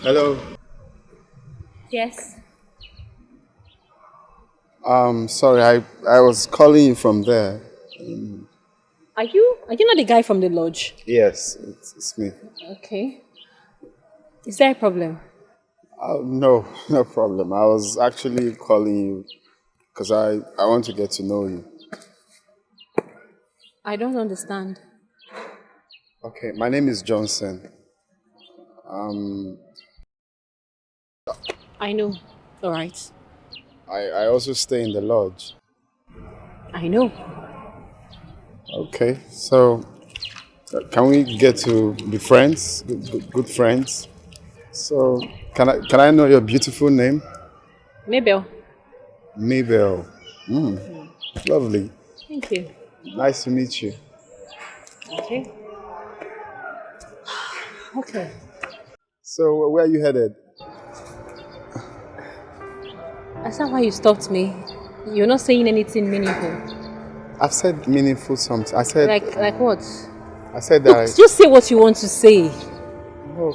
Hello. Yes. Sorry, I was calling you from there. Are you not the guy from the lodge? Yes, it's me. Okay. Is there a problem? No, no problem. I was actually calling you because I want to get to know you. I don't understand. Okay, my name is Johnson. Um, I know. All right. I also stay in the lodge. I know. Okay, so can we get to be friends, good friends? So can I know your beautiful name? Mabel. Mabel. Lovely. Thank you. Nice to meet you. Okay. Okay. So where are you headed? That's not why you stopped me. You're not saying anything meaningful. I've said meaningful something. I said Like what? I said that Look, just say what you want to say. oh.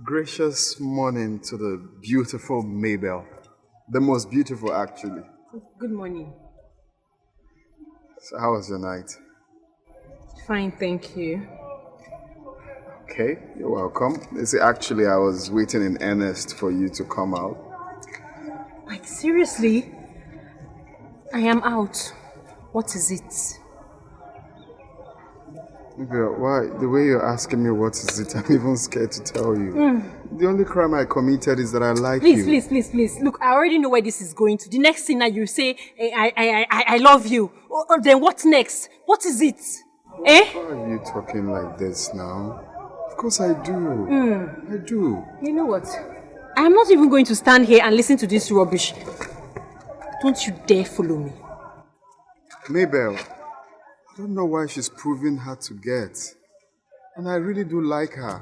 Gracious morning to the beautiful Mabel. The most beautiful actually. Good morning. So how was your night? Fine, thank you. Okay, you're welcome. You see, actually I was waiting in earnest for you to come out. Like seriously? I am out. What is it? Mabel, why? The way you're asking me what is it, I'm even scared to tell you. The only crime I committed is that I like Please, you. please. Look, I already know where this is going to. The next thing that you say, I love you. Then what next? What is it? Eh? Why are you talking like this now? Of course I do. I do. You know what? I am not even going to stand here and listen to this rubbish. Don't you dare follow me. Mabel, I don't know why she's proving hard to get. And I really do like her.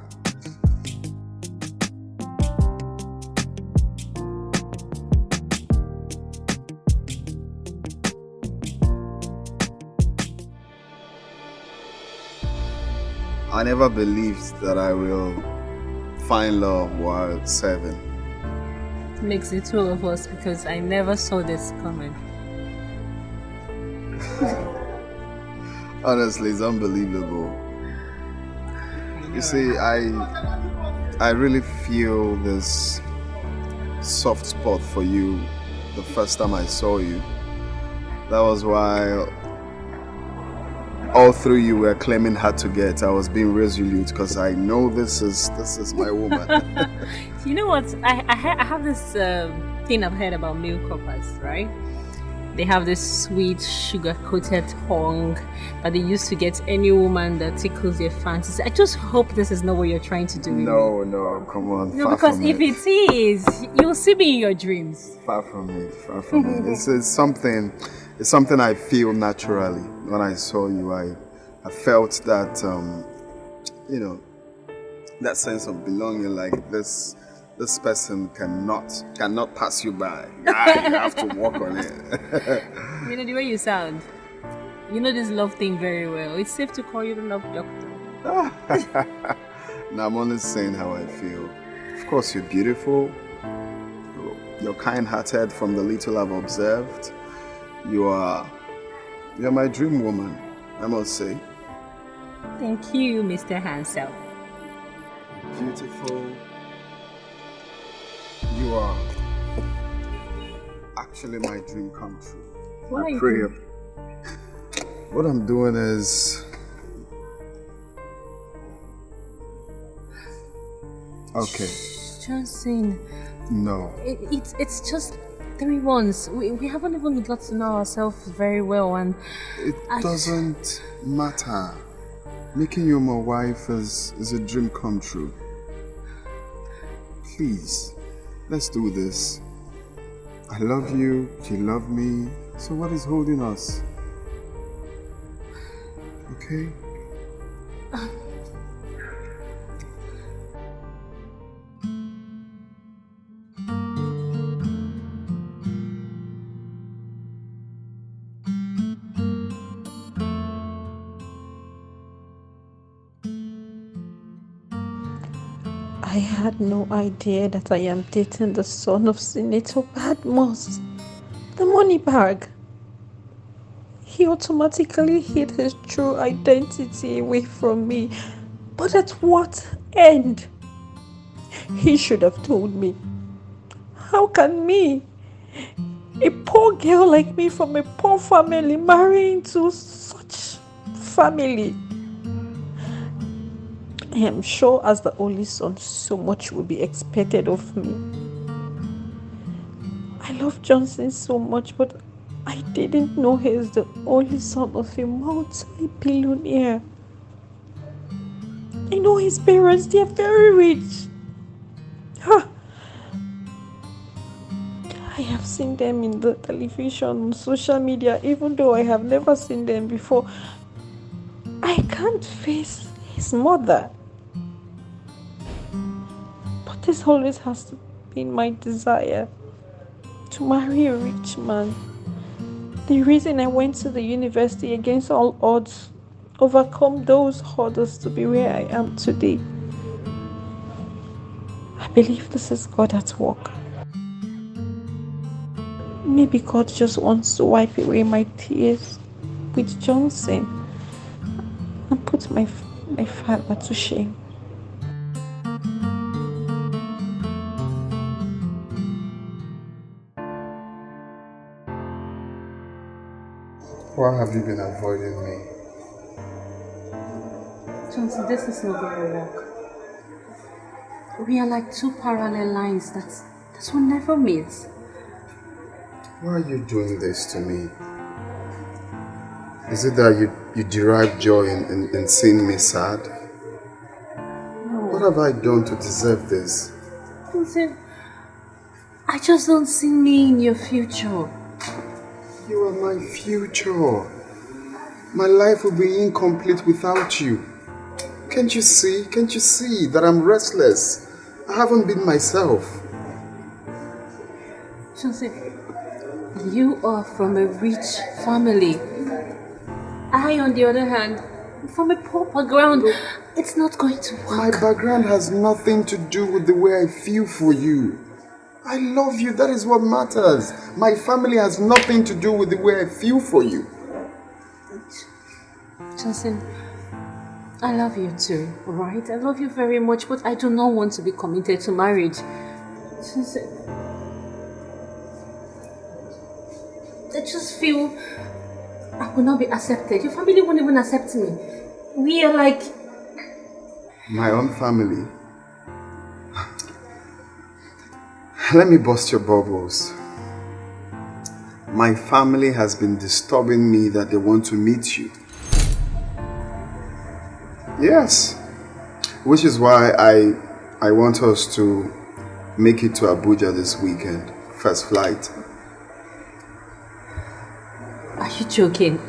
I never believed that I will find love while serving. It makes it two of us because I never saw this coming. Honestly, it's unbelievable. You see, I really feel this soft spot for you the first time I saw you. That was why all through you were claiming hard to get. I was being resolute because I know this is my woman. You know what? I have this thing I've heard about male coppers, right? They have this sweet sugar-coated tongue that they use to get any woman that tickles their fancies. I just hope this is not what you're trying to do. No, come on. No, because if it is, you'll see me in your dreams. Far from it. It's something I feel naturally. When I saw you, I felt that, that sense of belonging, like this person cannot pass you by. You have to walk on it. You know the way you sound. You know this love thing very well. It's safe to call you the love doctor. Now I'm only saying how I feel. Of course, you're beautiful. You're kind-hearted from the little I've observed. You're my dream woman, I must say. Thank you, Mr. Hansel. Beautiful. You are actually my dream come true. What are you pray. doing? What I'm doing is okay. Johnson. No. It's just 3 months. We haven't even got to know ourselves very well, and It doesn't matter. Making you my wife is a dream come true. Please, let's do this. I love you, you love me. So what is holding us? Okay? I had no idea that I am dating the son of Senator Badmus, the money bag. He automatically hid his true identity away from me. But at what end? He should have told me. How can me, a poor girl like me from a poor family, marry into such family? I am sure as the only son, so much will be expected of me. I love Johnson so much, but I didn't know he is the only son of a multi-billionaire. I know his parents, they are very rich. Huh. I have seen them in the television, on social media, even though I have never seen them before. I can't face his mother. But this always has been my desire, to marry a rich man. The reason I went to the university against all odds, overcome those hurdles to be where I am today. I believe this is God at work. Maybe God just wants to wipe away my tears with Johnson and put my father to shame. Why have you been avoiding me? Johnson, this is not going to work. We are like two parallel lines that will never meet. Why are you doing this to me? Is it that you derive joy in seeing me sad? No. What have I done to deserve this? Johnson, I just don't see me in your future. You are my future. My life will be incomplete without you. Can't you see? Can't you see that I'm restless? I haven't been myself. Johnson, you are from a rich family. I, on the other hand, from a poor background. It's not going to work. My background has nothing to do with the way I feel for you. I love you, that is what matters. My family has nothing to do with the way I feel for you. Johnson, I love you too, right? I love you very much, but I do not want to be committed to marriage. Johnson, I just feel I will not be accepted. Your family won't even accept me. We are like... My own family? Let me bust your bubbles. My family has been disturbing me that they want to meet you. Yes. Which is why I want us to make it to Abuja this weekend. First flight. Are you joking?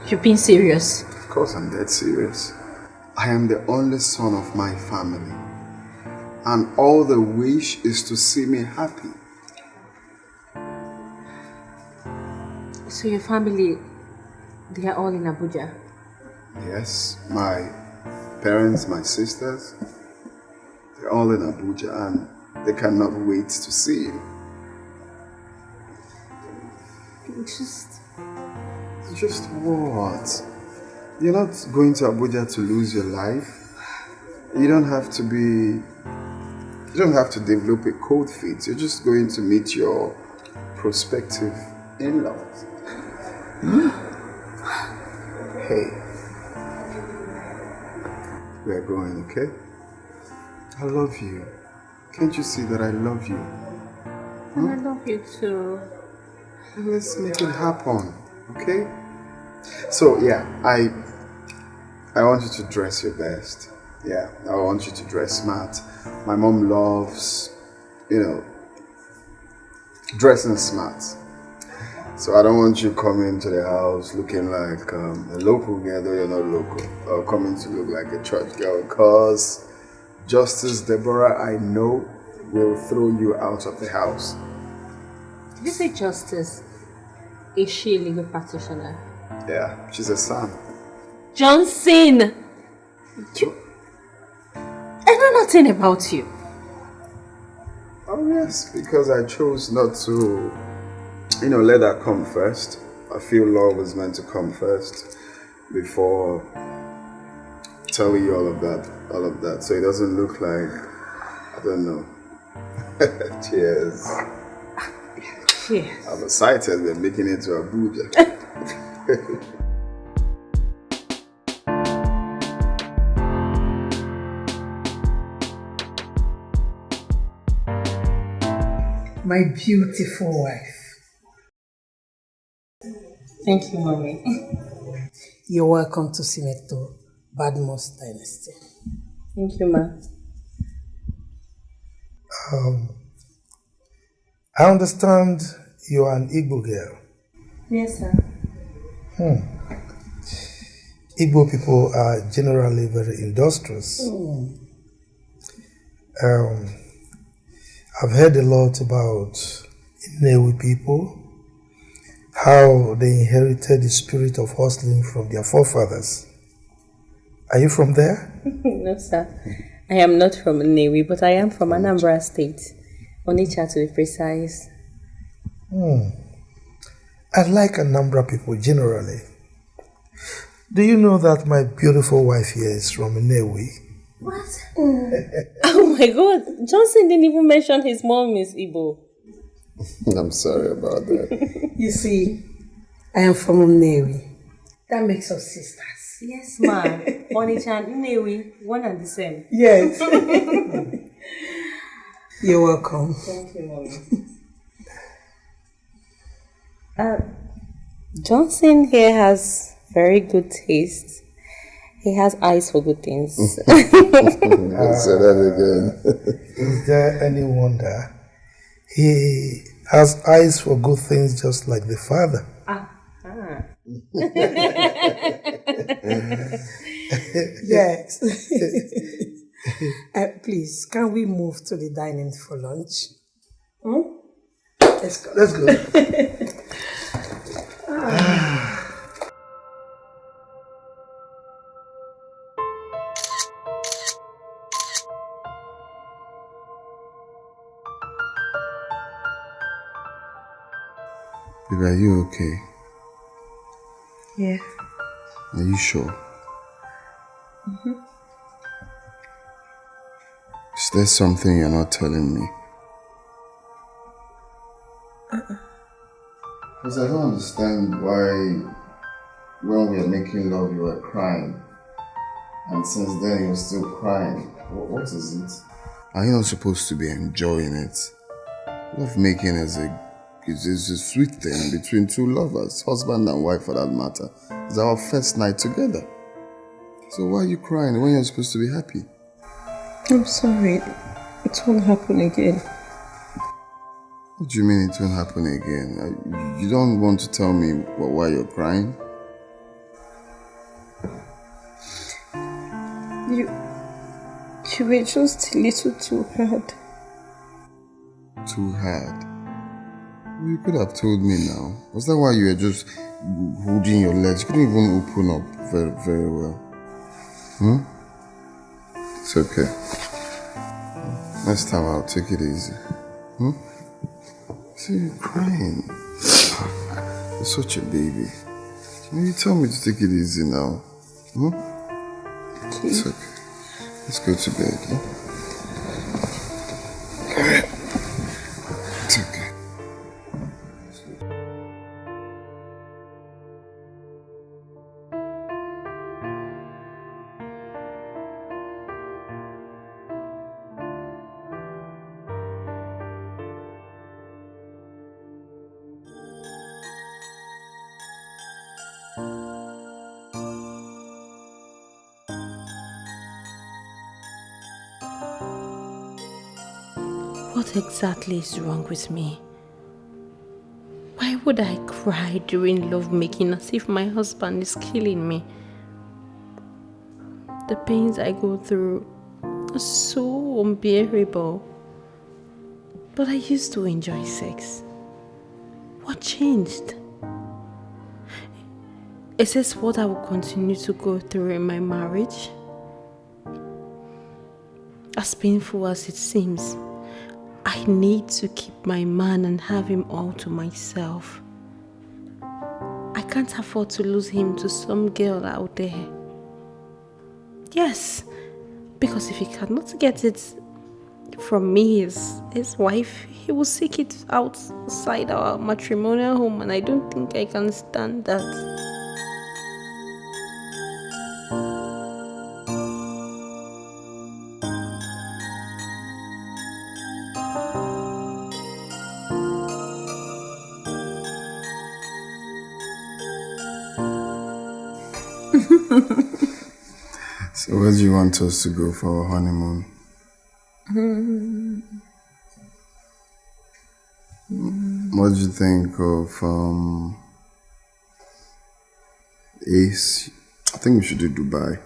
You're being serious? Of course I'm dead serious. I am the only son of my family. And all they wish is to see me happy. So your family, they are all in Abuja? Yes, my parents, my sisters, they're all in Abuja and they cannot wait to see you. Just what? You're not going to Abuja to lose your life. You don't have to develop a cold feet. You're just going to meet your prospective in-laws. Hey, we're going, okay? I love you. Can't you see that I love you? And I love you too. Let's make it happen, okay? So yeah, I want you to dress your best. Yeah, I want you to dress smart. My mom loves, dressing smart. So I don't want you coming to the house looking like a local girl, though you're not local, or coming to look like a church girl, because Justice Deborah, I know, will throw you out of the house. Did you say Justice? Is she a legal practitioner? Yeah, she's a son. Johnson! I know nothing about you. Oh yes, because I chose not to, let that come first. I feel love is meant to come first before telling you all of that. So it doesn't look like, I don't know. Cheers. Cheers. I'm excited. We're making it to Abuja. My beautiful wife. Thank you, Mommy. You're welcome to Senator Badmus Dynasty. Thank you, Ma. I understand you are an Igbo girl. Yes, sir. Igbo people are generally very industrious. I've heard a lot about Inewi people, how they inherited the spirit of hustling from their forefathers. Are you from there? No, sir. I am not from Nnewi, but I am from Anambra State. Onitsha to be precise. I like Anambra people generally. Do you know that my beautiful wife here is from Nnewi? What? Oh my God. Johnson didn't even mention his mom is Igbo. I'm sorry about that. You see, I am from Nnewi. That makes us sisters. Yes, ma. Onitsha and Nnewi, one and the same. Yes. You're welcome. Thank you, Mommy. Johnson here has very good taste. He has eyes for good things. Say that again. Is there any wonder? He has eyes for good things just like the father. Yes. Please, can we move to the dining for lunch? Let's go. Let's go. Babe, are you okay? Yeah. Are you sure? Is there something you're not telling me? Because I don't understand why when we were making love you were crying, and since then you're still crying. What is it? Are you not supposed to be enjoying it? Love making is a sweet thing between two lovers, husband and wife for that matter. It's our first night together. So why are you crying when you're supposed to be happy? I'm sorry. It won't happen again. What do you mean it won't happen again? You don't want to tell me why you're crying? You were just a little too hard. Too hard? You could have told me now. Was that why you were just holding your legs? You couldn't even open up very, very well. It's okay. Next time I'll take it easy. See, you're crying. You're such a baby. You tell me to take it easy now. Okay. It's okay. Let's go to bed. Come here. It's okay. What exactly is wrong with me? Why would I cry during lovemaking as if my husband is killing me? The pains I go through are so unbearable. But I used to enjoy sex. What changed? Is this what I will continue to go through in my marriage? As painful as it seems, I need to keep my man and have him all to myself. I can't afford to lose him to some girl out there. Yes, because if he cannot get it from me, his wife, he will seek it outside our matrimonial home, and I don't think I can stand that. So where do you want us to go for our honeymoon? What do you think of Ace? I think we should do Dubai.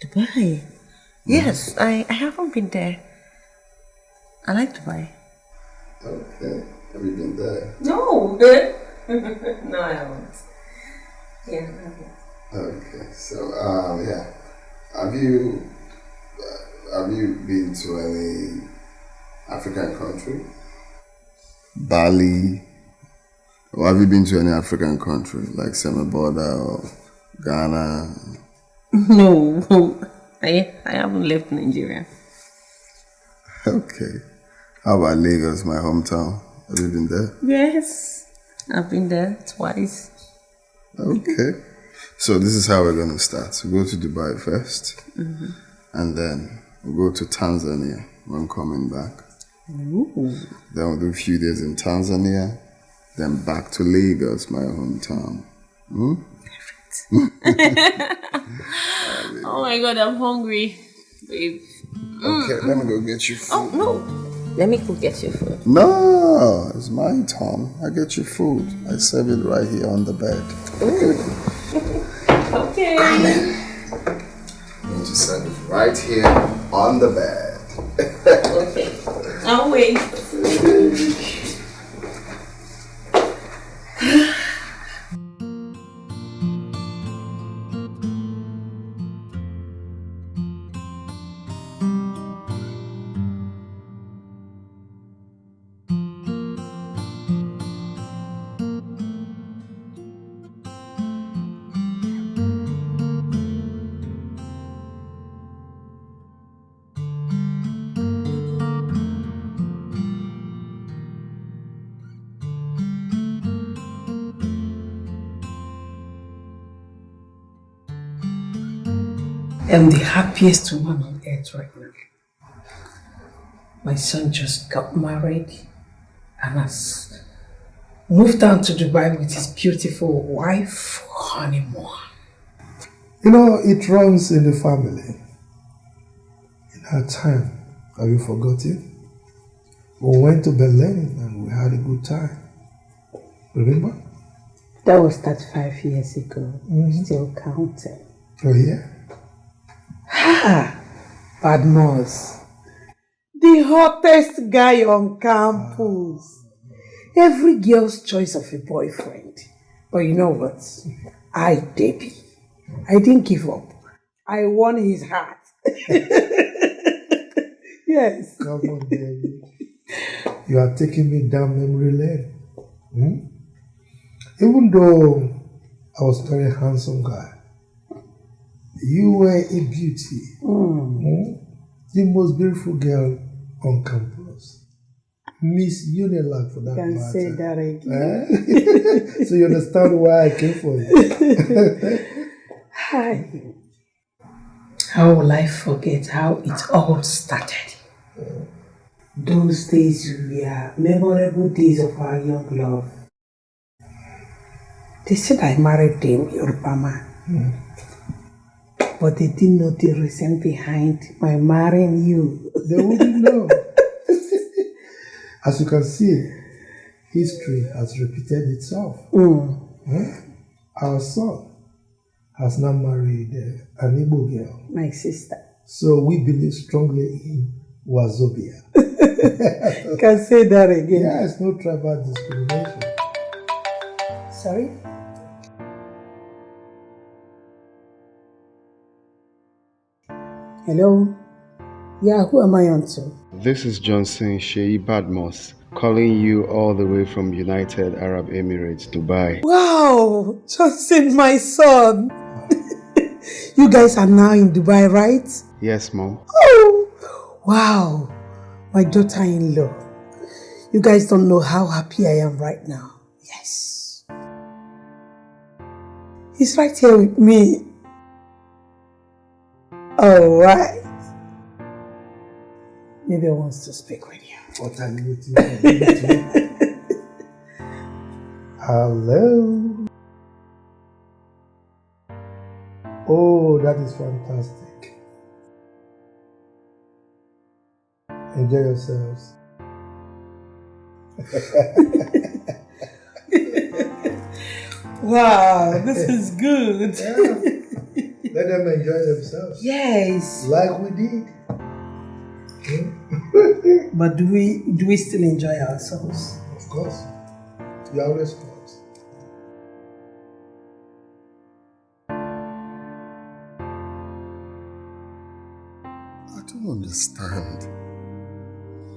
Dubai? Yes, I haven't been there. I like Dubai. Okay. Have you been there? No! No, I haven't. Yeah, I haven't. Okay. So, yeah. Have you been to any African country? Bali? Or have you been to any African country like Semaborda or Ghana? No, I haven't left Nigeria. Okay. How about Lagos, my hometown? Have you been there? Yes, I've been there twice. Okay. So this is how we're going to start. We'll go to Dubai first, and then we'll go to Tanzania when coming back. Ooh. Then we'll do a few days in Tanzania, then back to Lagos, my hometown. Oh my God, I'm hungry, babe. Okay, let me go get you food. Oh, no. Let me go get your food. No, it's my turn. I get you food. I serve it right here on the bed. Okay. I'm going to serve it right here on the bed. Okay. I'll wait. I'm the happiest woman on earth right now. My son just got married and has moved down to Dubai with his beautiful wife for honeymoon. You know, it runs in the family. In our time, have you forgotten? We went to Berlin and we had a good time. Remember? That was 35 years ago. Still counting. Oh yeah? Badmos. The hottest guy on campus. Every girl's choice of a boyfriend. But you know what? Debbie. I didn't give up. I won his heart. Yes. Come on, baby. You are taking me down memory lane. Even though I was a very handsome guy, you were a beauty. The most beautiful girl on campus. Miss Unilag for that Can matter. say that again. So you understand why I came for you. Hi. How will I forget how it all started? Those days were memorable days of our young love. They said I married them, Yoruba man. But they didn't know the reason behind my marrying you. They wouldn't know. As you can see, history has repeated itself. Our son has now married an Igbo girl. My sister. So we believe strongly in Wazobia. Can say that again. Yeah, it's no tribal discrimination. Sorry? Hello? Yeah, who am I on to? This is Johnson Sheyi Badmos calling you all the way from United Arab Emirates, Dubai. Wow, Johnson, my son. You guys are now in Dubai, right? Yes, Mom. Oh, wow. My daughter-in-law. You guys don't know how happy I am right now. Yes. He's right here with me. All right. Maybe he wants to speak with you. What are you waiting for? Hello. Oh, that is fantastic. Enjoy yourselves. Wow, this is good. Yeah. Let them enjoy themselves. Yes. Like we did. But do we still enjoy ourselves? Of course. You always want. I don't understand.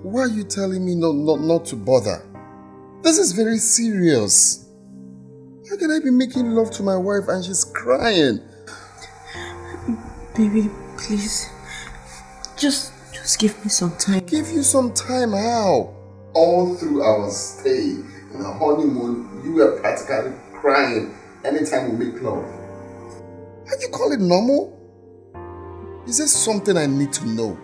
Why are you telling me not to bother? This is very serious. How can I be making love to my wife and she's crying? Baby, please. Just give me some time. Give you some time, how? All through our stay in our honeymoon, you were practically crying anytime we make love. And you call it normal? Is there something I need to know?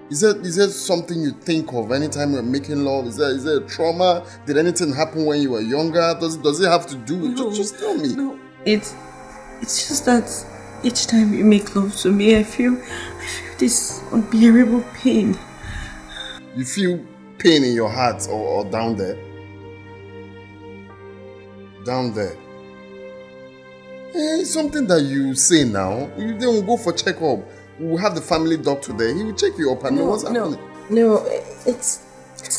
Is there something you think of anytime we're making love? Is there a trauma? Did anything happen when you were younger? Does it have to do with just tell me? No, it's just that each time you make love to me, I feel this unbearable pain. You feel pain in your heart or down there? Down there. It's something that you say now. You then go for checkup. We'll have the family doctor there. He will check you up and know what's happening. No, it's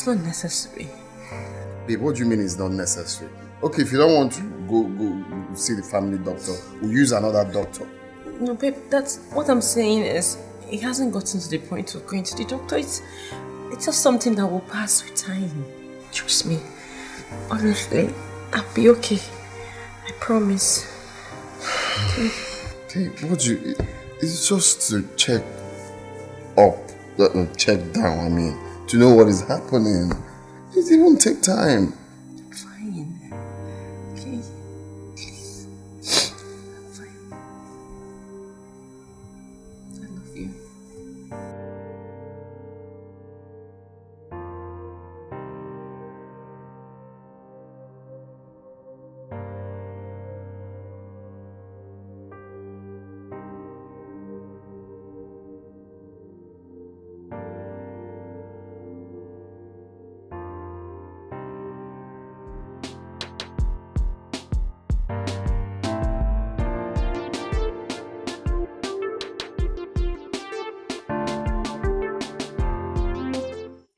not necessary. Babe, what do you mean it's not necessary? Okay, if you don't want to go see the family doctor, we'll use another doctor. No, babe, that's what I'm saying is it hasn't gotten to the point of going to the doctor. It's just something that will pass with time. Trust me. Honestly, I'll be okay. I promise. Okay, it's just to check up, check down, I mean, to know what is happening. It won't take time. Fine. Okay. Please. Fine. I love you.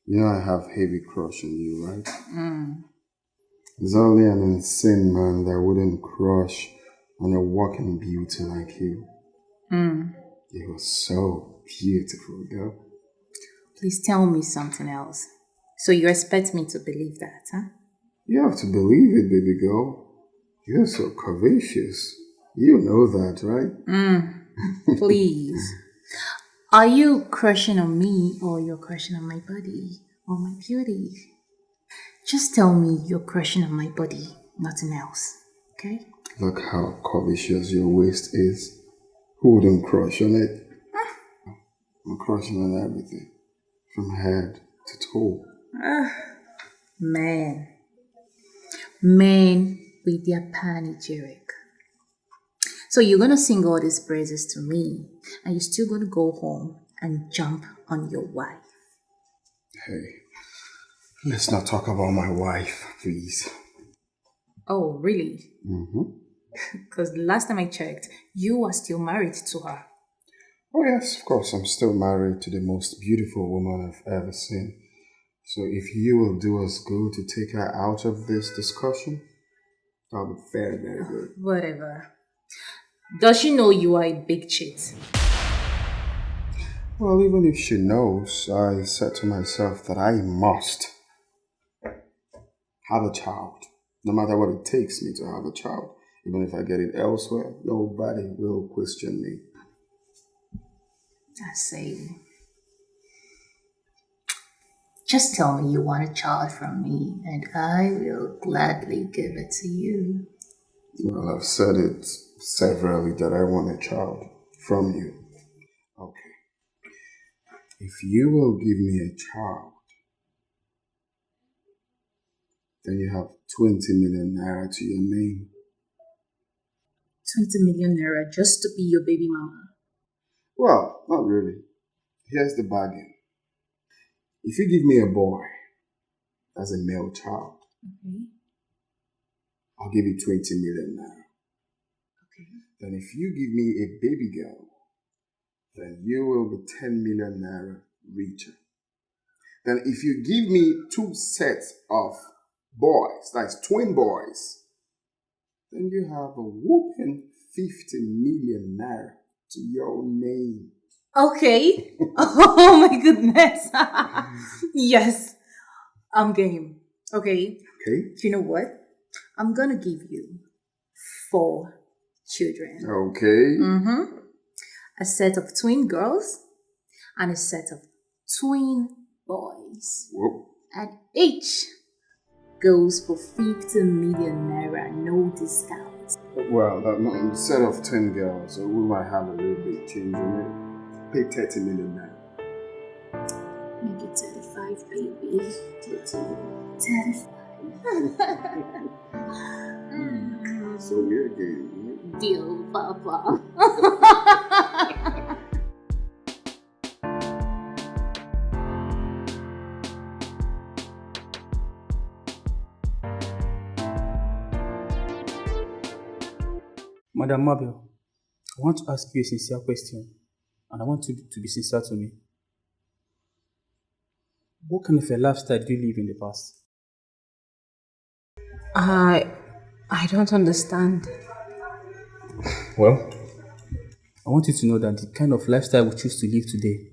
You know I have heavy crush on you, right? There's only an insane man that wouldn't crush on a walking beauty like you. You are so beautiful, girl. Please tell me something else. So you expect me to believe that, huh? You have to believe it, baby girl. You're so curvaceous. You know that, right? Please. Are you crushing on me or you're crushing on my body or my beauty? Just tell me you're crushing on my body, nothing else, okay? Look how curvaceous your waist is. Who wouldn't crush on it? I'm crushing on everything, from head to toe. Men with their panegyric. So you're gonna sing all these praises to me and you're still gonna go home and jump on your wife. Hey, let's not talk about my wife, please. Oh, really? Mm-hmm. Because the last time I checked, you were still married to her. Oh yes, of course, I'm still married to the most beautiful woman I've ever seen. So if you will do us good to take her out of this discussion, that'll be very, very good. Whatever. Does she know you are a big cheat? Well, even if she knows, I said to myself that I must have a child. No matter what it takes me to have a child. Even if I get it elsewhere, nobody will question me. I see. Just tell me you want a child from me, and I will gladly give it to you. Well, I've said it severally that I want a child from you. Okay. If you will give me a child, then you have 20 million naira to your name. 20 million naira just to be your baby mama. Well, not really. Here's the bargain. If you give me a boy as a male child, I'll give you 20 million naira. Okay. Then if you give me a baby girl, then you will be 10 million naira richer. Then if you give me 2 sets of boys, that's twin boys, then you have a whooping 50 million naira to your name. Okay. Oh my goodness. Yes. I'm game. Okay. Okay? You know what? I'm gonna give you 4 children. Okay. A set of twin girls and a set of twin boys. Whoop. And each goes for 50 million naira, no discount. Well, that set of 10 girls, so we might have a little bit change in it. Pay 30 million naira. Make it 35, baby. 35. So we're getting Deal, Papa. Madam Mabel, I want to ask you a sincere question, and I want you to be sincere to me. What kind of a lifestyle do you live in the past? I don't understand. Well, I want you to know that the kind of lifestyle we choose to live today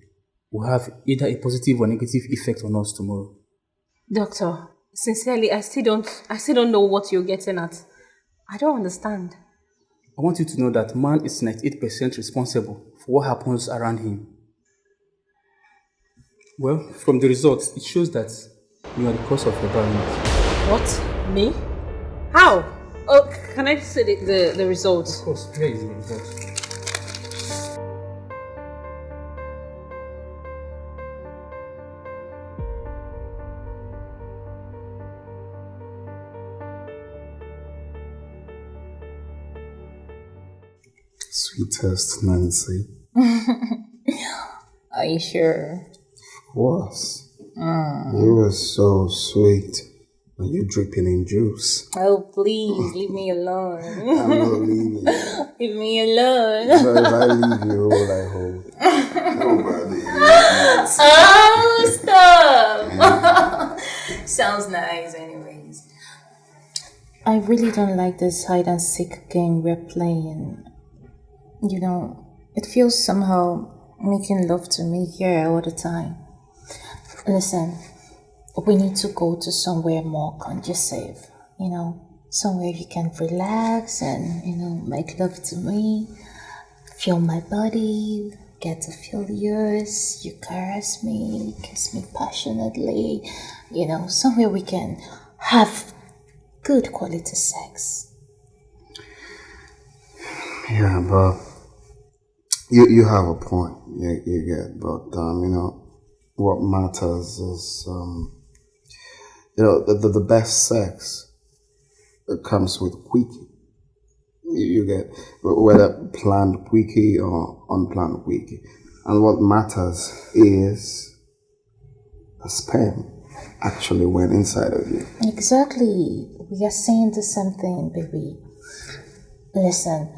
will have either a positive or negative effect on us tomorrow. Doctor, sincerely, I still don't know what you're getting at. I don't understand. I want you to know that man is 98% responsible for what happens around him. Well, from the results, it shows that you are the cause of your barrenness. What? Me? How? Oh, can I see the results? Of course, here is the result. Sweetest Nancy. Are you sure? Of course. You were so sweet. Are you dripping in juice? Oh, please, leave me alone. I'm not leaving you. Leave me alone. So if I leave you, all I hold. Nobody. Oh, stop! Sounds nice, anyways. I really don't like this hide and seek game we're playing. You know, it feels somehow making love to me here all the time. Listen, we need to go to somewhere more conducive, you know, somewhere you can relax and, you know, make love to me, feel my body, get to feel yours, you caress me, kiss me passionately, you know, somewhere we can have good quality sex. Yeah, but you have a point. You get, but you know, what matters is you know, the best sex comes with quickie. You get, whether planned quickie or unplanned quickie, and what matters is the sperm actually went inside of you. Exactly. We are saying the same thing, baby. Listen,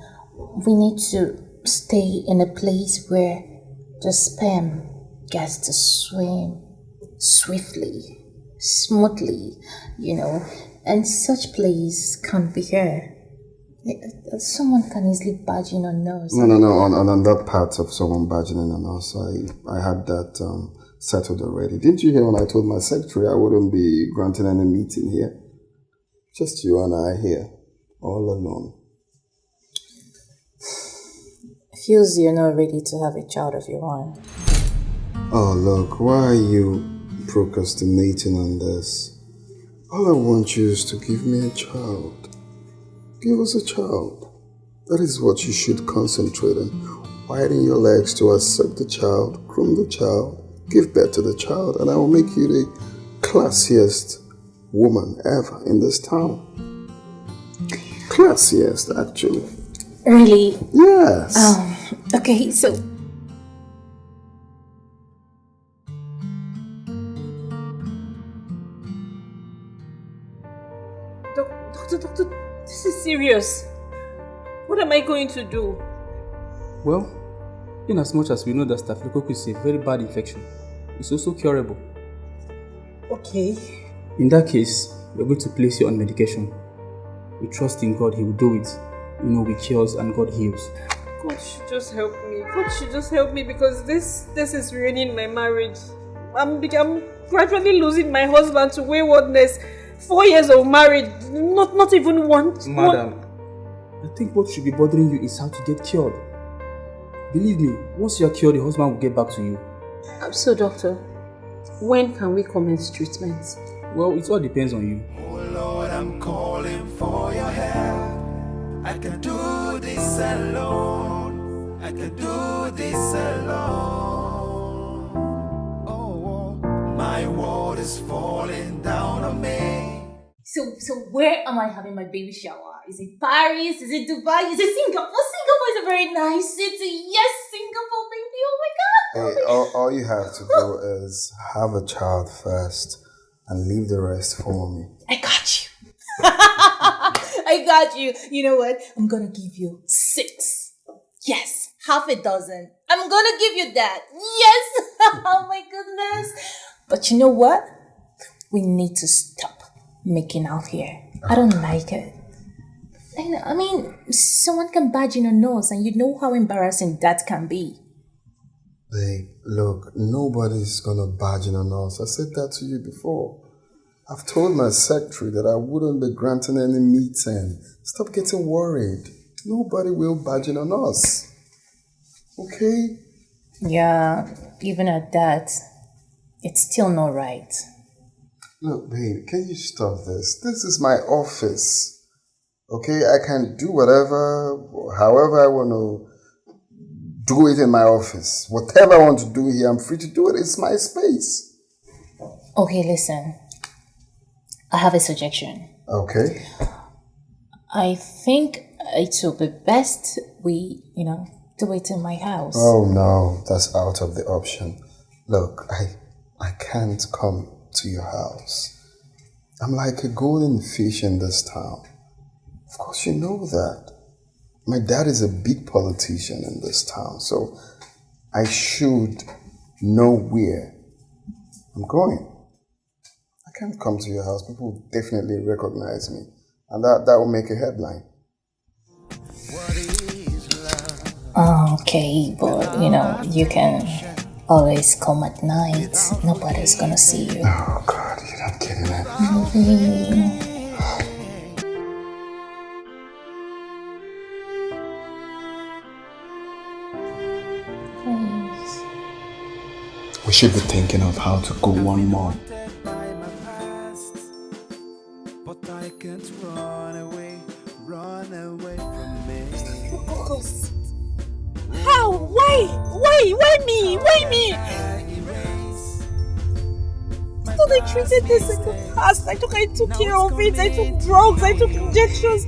we need to stay in a place where the sperm gets to swim swiftly, smoothly, you know, and such place can't be here. Someone can easily barge in on us. No. On that part of someone barging on us, I had that settled already. Didn't you hear when I told my secretary I wouldn't be granting any meeting here? Just you and I here, all alone. Feels you're not ready to have a child of your own. Oh, look, why are you procrastinating on this? All I want you is to give me a child. Give us a child. That is what you should concentrate on. Widen your legs to accept the child, groom the child, give birth to the child, and I will make you the classiest woman ever in this town. Classiest, actually. Really? Yes. Okay, so... Doctor, this is serious. What am I going to do? Well, in as much as we know that staphylococcus is a very bad infection, it's also curable. Okay. In that case, we're going to place you on medication. We trust in God, He will do it. We cures and God heals. God should just help me. God should just help me because this is ruining my marriage. I'm gradually losing my husband to waywardness. 4 years of marriage, not even one. Madam, I think what should be bothering you is how to get cured. Believe me, once you are cured, your husband will get back to you. So, doctor, when can we commence treatment? Well, it all depends on you. Oh Lord, I'm calling for your help. I can do this alone. I can do this alone. Oh, my world is falling down on me. So where am I having my baby shower? Is it Paris? Is it Dubai? Is it Singapore? Singapore is a very nice city. Yes, Singapore, baby. Oh my God. Hey, all you have to do is have a child first and leave the rest for me. I got you. I got you. You know what? I'm gonna give you 6. Yes, half a dozen. I'm gonna give you that. Yes. Oh my goodness. But you know what? We need to stop making out here. I don't like it. I mean, someone can badge in your nose and you know how embarrassing that can be. Babe, look, nobody's gonna barge in on us. I said that to you before. I've told my secretary that I wouldn't be granting any meeting. Stop getting worried. Nobody will barge in on us. Okay? Yeah, even at that, it's still not right. Look, babe, can you stop this? This is my office. Okay? I can do whatever, however I want to do it in my office. Whatever I want to do here, I'm free to do it. It's my space. Okay, listen. I have a suggestion. Okay. I think it will be best we, do it in my house. Oh no, that's out of the option. Look, I can't come to your house. I'm like a golden fish in this town. Of course you know that. My dad is a big politician in this town, so I should know where I'm going. I can't come to your house. People will definitely recognize me. And that will make a headline. Okay, but you can always come at night. Nobody's gonna see you. Oh God, you're not kidding me. Please. We should be thinking of how to go one more. But I can't run away from me. Focus. How? Why me? I thought I treated this in the past. I took care of it. I took drugs. I took injections.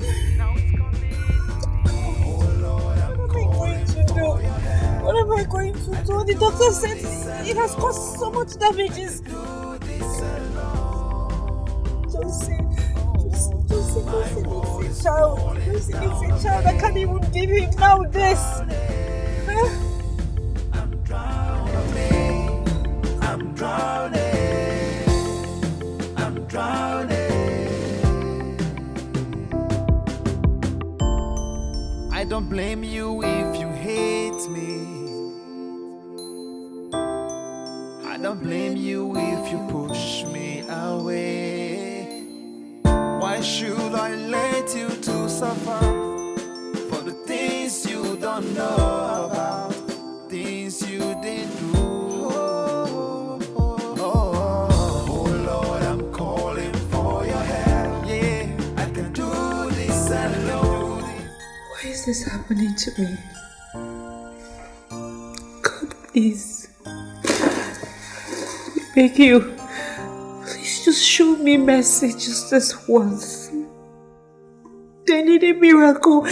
What am I going to do? The doctor said it has caused so much damages. Josie needs a child. Josie needs a child. I can't even give him now this. Huh? I'm drowning. don't blame you if you hate me. I don't blame you if you push me away. Why should I let you to suffer for the things you don't know about, things you didn't do? Oh Lord, I'm calling for your help. Yeah, I can do this alone. Why is this happening to me? God, please. I beg you. Please just show me mercy just this once. I need a miracle.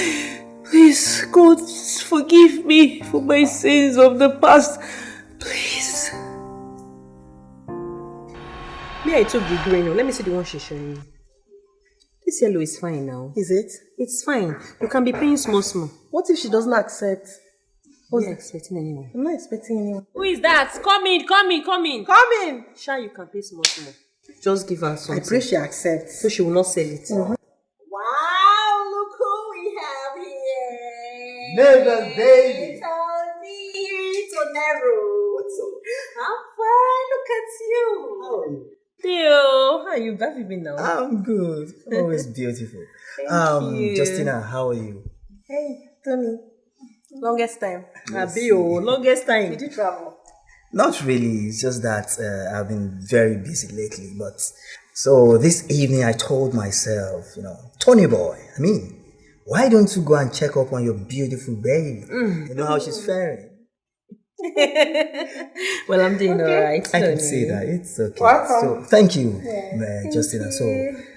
Please, God, forgive me for my sins of the past. Please. Me, I took the green one. Let me see the one she's showing me. This yellow is fine now. Is it? It's fine. You can be paying small. What if she doesn't accept? Who's expecting anyone? I'm not expecting anyone. Who is that? Come in. Come in! Sha, you can pay small. Just give her something. I pray she accepts. So she will not sell it. Mm-hmm. Wow, look who we have here. Neighbors, baby. Tonero. What's up? I'm fine. Look at you. How are you? Theo, how are you? Have you been now? I'm good. Always beautiful. Thank you. Justina, how are you? Hey, Tony. Longest time. Longest time. Did you travel? Not really. It's just that I've been very busy lately. But so this evening I told myself, Tony boy, why don't you go and check up on your beautiful baby? You know how she's faring. Well, I'm doing alright. I can say that. It's okay. Welcome. So thank you, Justina. So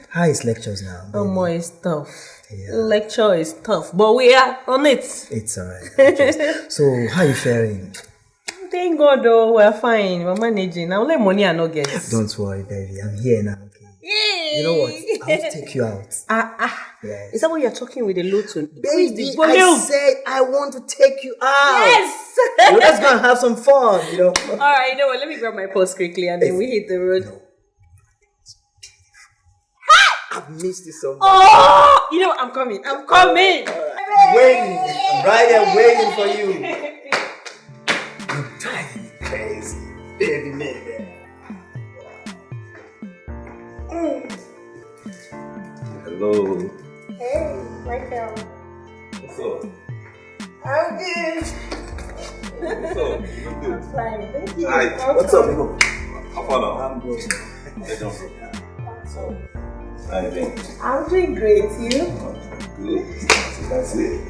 how is lectures now? Oh, more is tough. Yeah. Lecture is tough, but we are on it. It's alright. So how are you faring? Thank God, though, we're fine. We're managing. Now, only money I no get. Don't worry, baby. I'm here now. Okay. Yay! You know what? I'll take you out. Yes. Is that what you're talking with the low tone? Baby, I said I want to take you out. Yes! Let's go and have some fun, Alright, you know what? Let me grab my purse quickly and then we hit the road. No. I've missed you so much. Oh! You know what? I'm coming. I'm coming. Waiting. I'm right here waiting for you. You're driving me crazy. Baby, baby. Hello. Hey, Michael. What's up? I'm good. What's up? You look good. Fine, thank you. Hi. What's up, people? How far now? I'm good. Hey, don't bro. So, how you doing? I'm doing great. You? Good. That's it.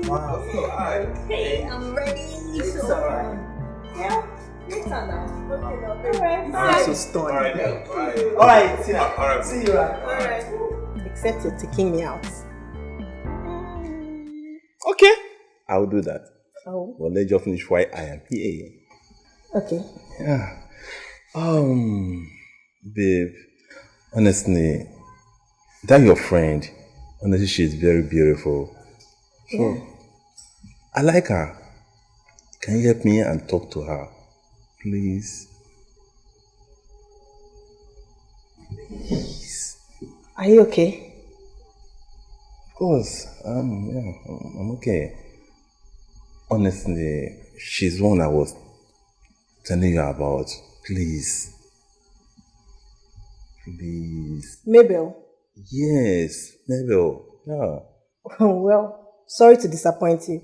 Wow. Alright. Hey, I'm ready. It's alright. Yeah, later now. I'm so stoned. Alright, yeah. Alright, Tina. Alright. See you right. Alright. Except you're taking me out. Okay. I will do that. Oh. Well, let's just finish why I am here. Okay. Yeah. Babe, honestly, that your friend, honestly, she's very beautiful. So, I like her. Can you help me and talk to her, please? Please. Are you okay? Of course. I'm okay. Honestly, she's one I was telling you about. Please. Please. Mabel. Yes, Mabel. Yeah. Well, sorry to disappoint you,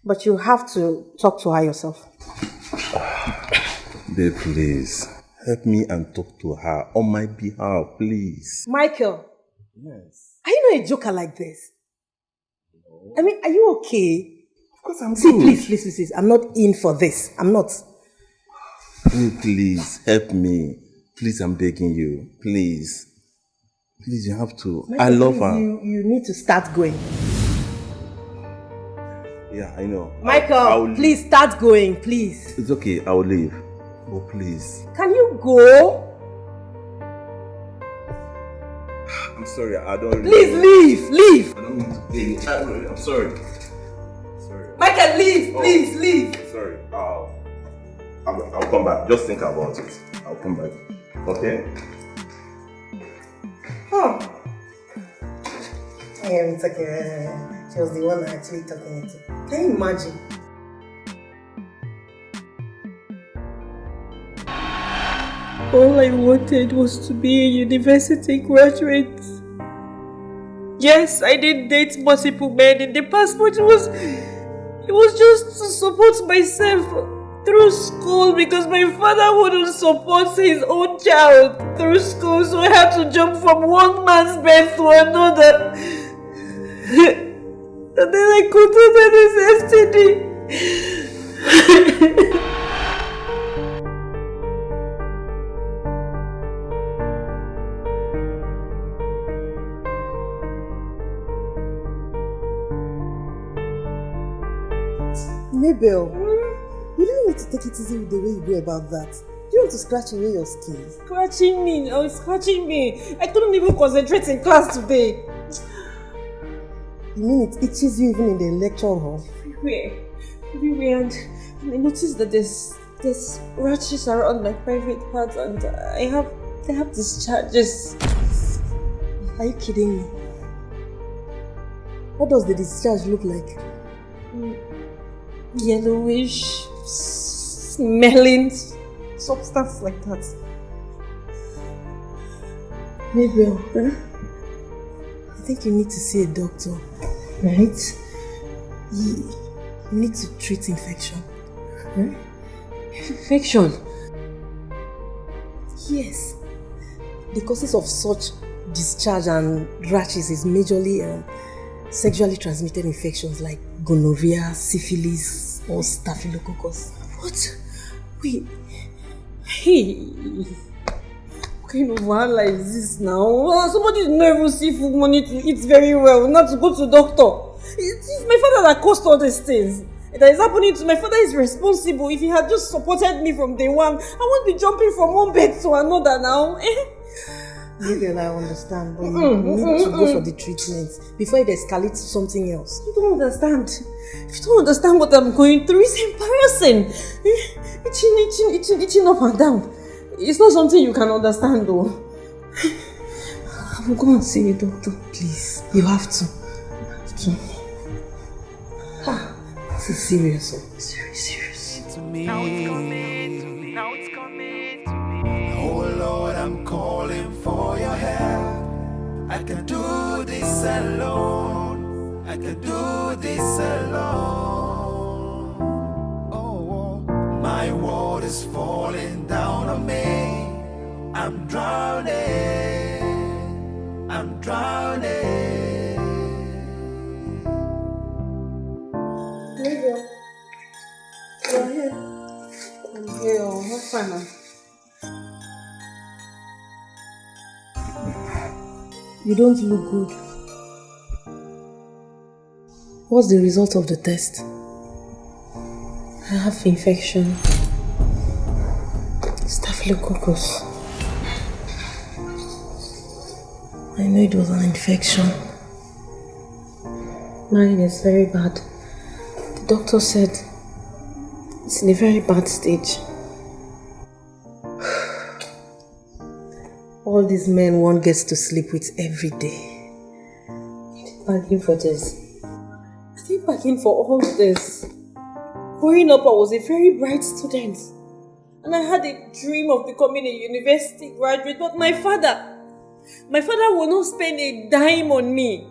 but you have to talk to her yourself. Babe, please. Help me and talk to her on my behalf, please. Michael. Yes. Are you not a joker like this? No. Are you okay? Of course I'm See, good. please. I'm not in for this. I'm not. Please, help me. Please, I'm begging you. Please. Please, you have to. Michael, I love please, her. You need to start going. Yeah, I know. Michael, please start going, please. It's okay, I will leave. But please. Can you go? I'm sorry, I don't really. Please leave. I don't want to be. I'm sorry. Michael, leave, please, leave. Sorry. I'll come back. Just think about it. I'll come back. Okay? Oh. It's okay. She was the one actually talking it. Can you imagine? All I wanted was to be a university graduate. Yes, I did date multiple men in the past, but it was just to support myself through school because my father wouldn't support his own child through school, so I had to jump from one man's bed to another. And then I contracted this STD. Mabel, you don't need to take it easy with the way you go about that. Do you want to scratch away your skin? Scratching me, scratching me. I couldn't even concentrate in class today. You mean it itches you even in the lecture hall? Everywhere. And I noticed that there's rashes around my private parts, and they have discharges. Are you kidding me? What does the discharge look like? Yellowish, smelling substance like that. Mabel, I think you need to see a doctor, right? You need to treat infection. Infection? Yes. The causes of such discharge and rashes is majorly sexually transmitted infections like gonorrhea, syphilis, or staphylococcus. What? Wait. Hey. What kind of wahala is this now? Somebody not even see food money to eat very well, not to go to the doctor. It's my father that caused all these things. That is happening to my father is responsible. If he had just supported me from day one, I won't be jumping from one bed to another now. Maybe I understand, but you need to go for the treatment before it escalates to something else. You don't understand. If you don't understand what I'm going through, it's embarrassing. Itching up and down. It's not something you can understand though. I'm going to see a doctor. Please, you have to. This is serious. It's very serious. To me. Now it's coming to me. Oh Lord, I'm calling for your help. I can do this alone. I can do this alone. Oh, my world is falling down on me. I'm drowning. I'm drowning. Mabel, you're here. I'm here. What's fine now? You don't look good. What's the result of the test? I have infection. Staphylococcus. I know it was an infection. Mine is very bad. The doctor said it's in a very bad stage. All these men one gets to sleep with every day. Bargain for this. I didn't bargain for all this. Growing up, I was a very bright student. And I had a dream of becoming a university graduate, but my father will not spend a dime on me.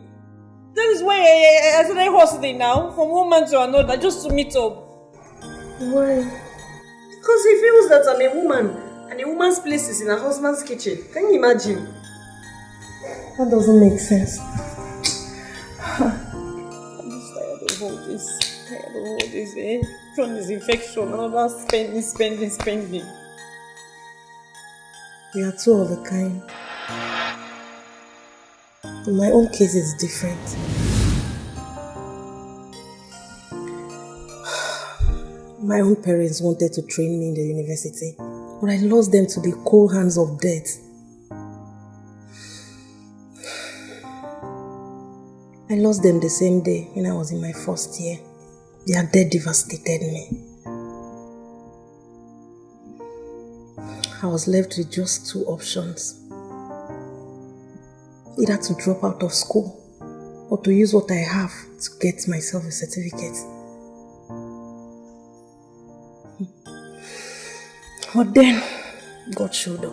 That is why I started hustling now, from one man to another, just to meet up. Why? Because he feels that I'm a woman. And a woman's place is in her husband's kitchen. Can you imagine? That doesn't make sense. I'm just tired of all this. From this infection, another spending. We are two of a kind. In my own case, it's different. My own parents wanted to train me in the university. But I lost them to the cold hands of death. I lost them the same day when I was in my first year. Their death devastated me. I was left with just two options. Either to drop out of school or to use what I have to get myself a certificate. But then, God showed up.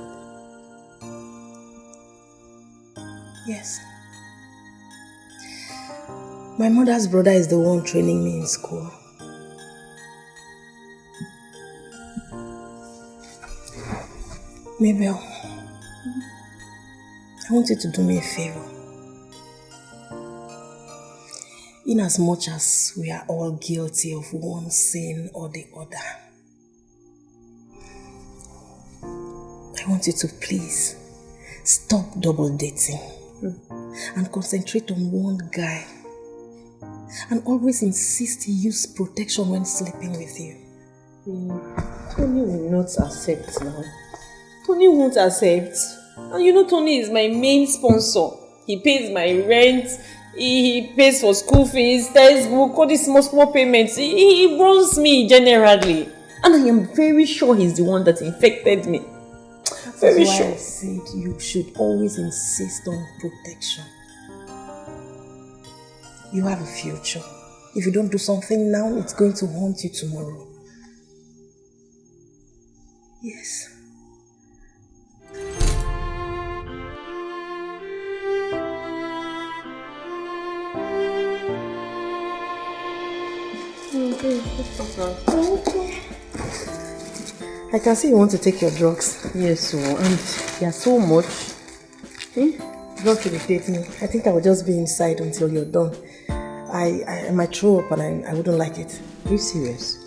Yes. My mother's brother is the one training me in school. Mabel, I want you to do me a favor. In as much as we are all guilty of one sin or the other, I want you to please stop double dating and concentrate on one guy, and always insist he use protection when sleeping with you. Tony will not accept now. Tony won't accept. And you know Tony is my main sponsor. He pays my rent, he pays for school fees, textbook, all these small payments. He runs me generally. And I am very sure he's the one that infected me. Very That's why sure. I said you should always insist on protection. You have a future. If you don't do something now, it's going to haunt you tomorrow. Yes. Okay. I can see you want to take your drugs. Yes, so, and there's so much. Don't irritate me. I think I will just be inside until you're done. I might throw up and I wouldn't like it. Are you serious?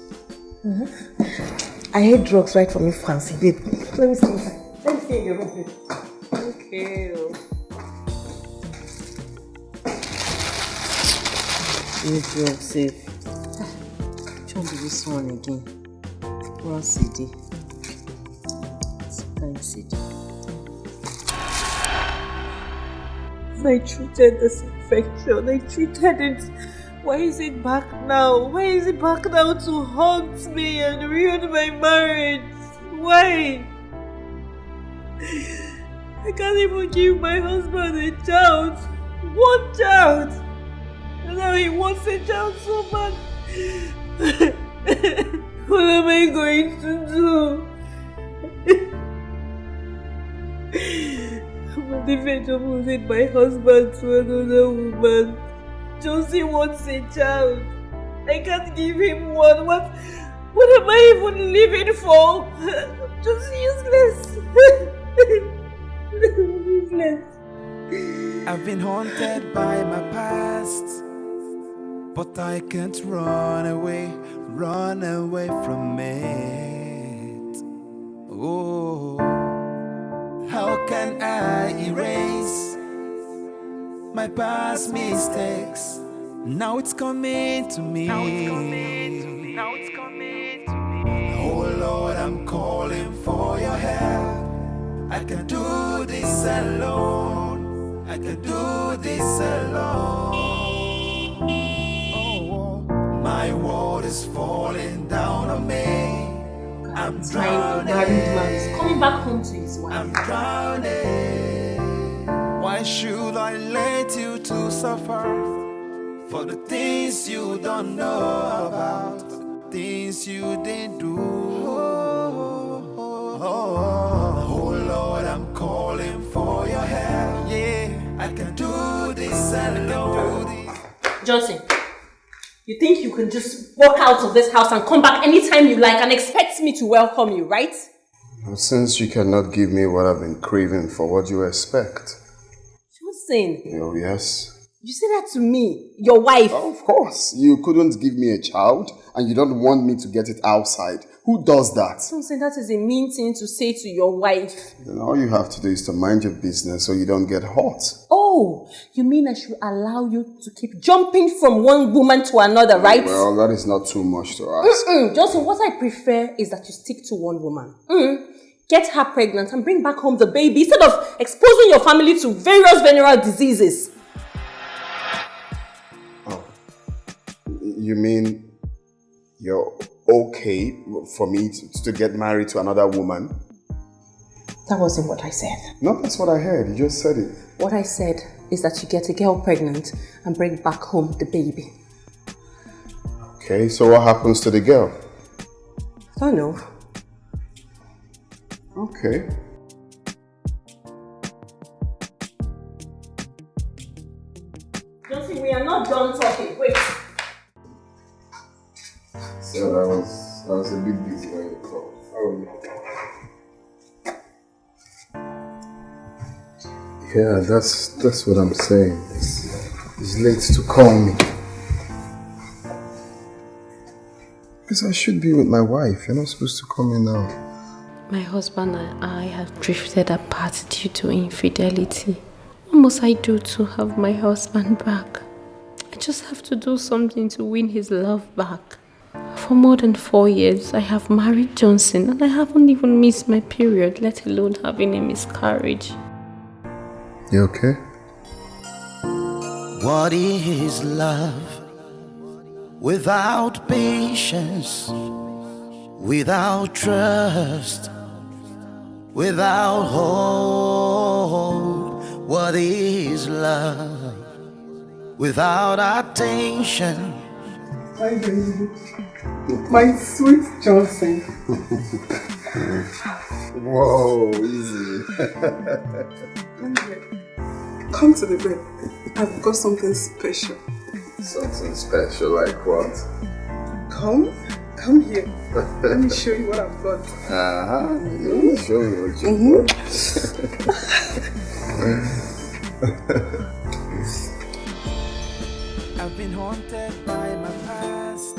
I hate drugs right from infancy, babe. Let me stay inside. Let me stay in your room, babe. Okay. This drug safe. Don't do this one again. One CD. Time CD. I treated this infection. I treated it. Why is it back now? Why is it back now to haunt me and ruin my marriage? Why? I can't even give my husband a child. One child. And now he wants a child so bad. What am I going to do? I'm on the verge of losing my husband to another woman. Josie wants a child. I can't give him one. What am I even living for? I'm just useless. Useless. I've been haunted by my past, but I can't run away from it. Oh, how can I erase my past mistakes? Now it's coming to me. Oh Lord, I'm calling for your help. I can do this alone. I can do this alone. My world is falling down on me. I'm drowning. Married man is coming back home to his wife. I'm drowning. Why should I let you to suffer for the things you don't know about, for the things you didn't do? Oh Lord, I'm calling for your help. Yeah, I can do this alone. Johnson, you think you can just walk out of this house and come back anytime you like and expect me to welcome you, right? Since you cannot give me what I've been craving for, what do you expect? Johnson. Oh, yes. You say that to me, your wife. Oh, of course. You couldn't give me a child and you don't want me to get it outside. Who does that? Johnson, that is a mean thing to say to your wife. Then all you have to do is to mind your business so you don't get hot. Oh, you mean I should allow you to keep jumping from one woman to another, right? Well, that is not too much to ask. Johnson, what I prefer is that you stick to one woman. Get her pregnant and bring back home the baby instead of exposing your family to various venereal diseases. Oh. You mean you're okay for me to get married to another woman? That wasn't what I said. No, that's what I heard. You just said it. What I said is that you get a girl pregnant and bring back home the baby. Okay, so what happens to the girl? I don't know. Okay. Josie, we are not done talking. Wait. So I was a bit busy when you called. Yeah, that's what I'm saying. It's late to call me. Because I should be with my wife. You're not supposed to call me now. My husband and I have drifted apart due to infidelity. What must I do to have my husband back? I just have to do something to win his love back. For more than 4 years, I have married Johnson and I haven't even missed my period, let alone having a miscarriage. You okay? What is love without patience, without trust, without hope? What is love without attention? Hi, baby. My sweet Johnson. Whoa, easy. Come to the bed. I've got something special. Something special like what? Come here. Let me show you what I've got. Let me show you what you got. I've been haunted by my past,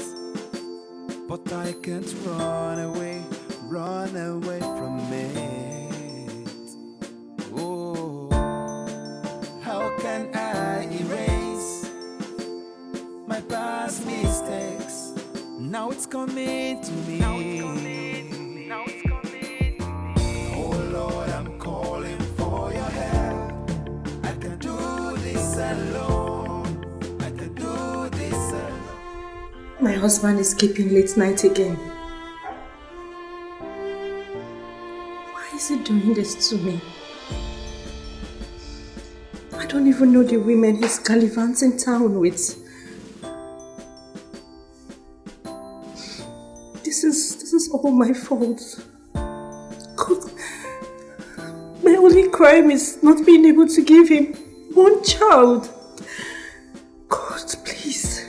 but I can't run away from it. Oh, how can I erase my past mistakes? Now it's coming to me. Oh Lord, I'm calling for your help. I can do this alone. I can do this alone. My husband is keeping late night again. Why is he doing this to me? I don't even know the women he's gallivanting town with. This is all my fault. God, my only crime is not being able to give him one child. God, please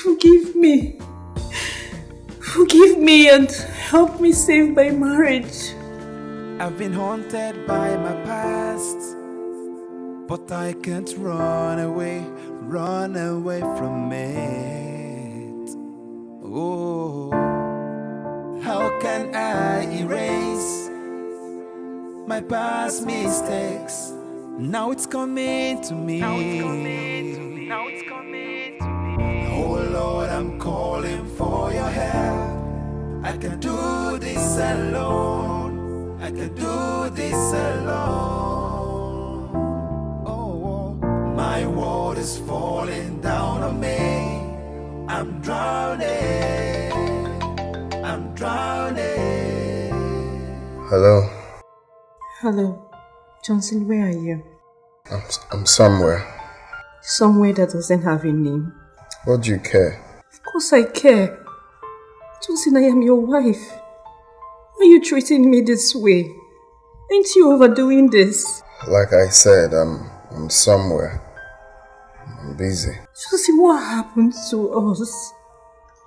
forgive me. Forgive me and help me save my marriage. I've been haunted by my past, but I can't run away from it. Oh, how can I erase my past mistakes? Now it's coming to me. Oh Lord, I'm calling for your help. I can do this alone. I can do this alone. Oh, my world is falling down on me. I'm drowning. I'm drowning. Hello? Hello, Johnson, where are you? I'm somewhere. Somewhere that doesn't have a name. What do you care? Of course I care. Johnson, I am your wife. Why are you treating me this way? Ain't you overdoing this? Like I said, I'm somewhere. I'm busy. Johnson, what happened to us?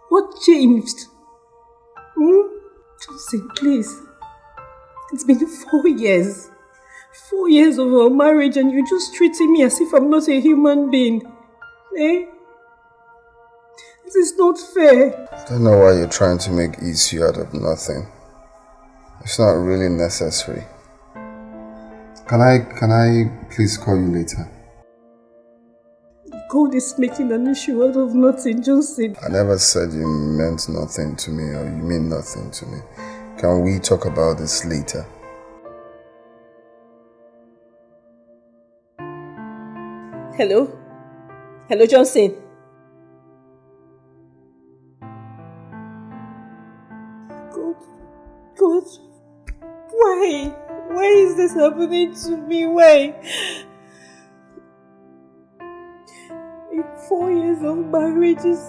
What changed? Johnson, please. It's been 4 years. 4 years of our marriage and you're just treating me as if I'm not a human being. Eh? This is not fair. I don't know why you're trying to make issue out of nothing. It's not really necessary. Can I please call you later? God is making an issue out of nothing, Johnson. I never said you meant nothing to me or you mean nothing to me. Can we talk about this later? Hello? Hello, Johnson? God, why? Why is this happening to me? Why? 4 years of marriage is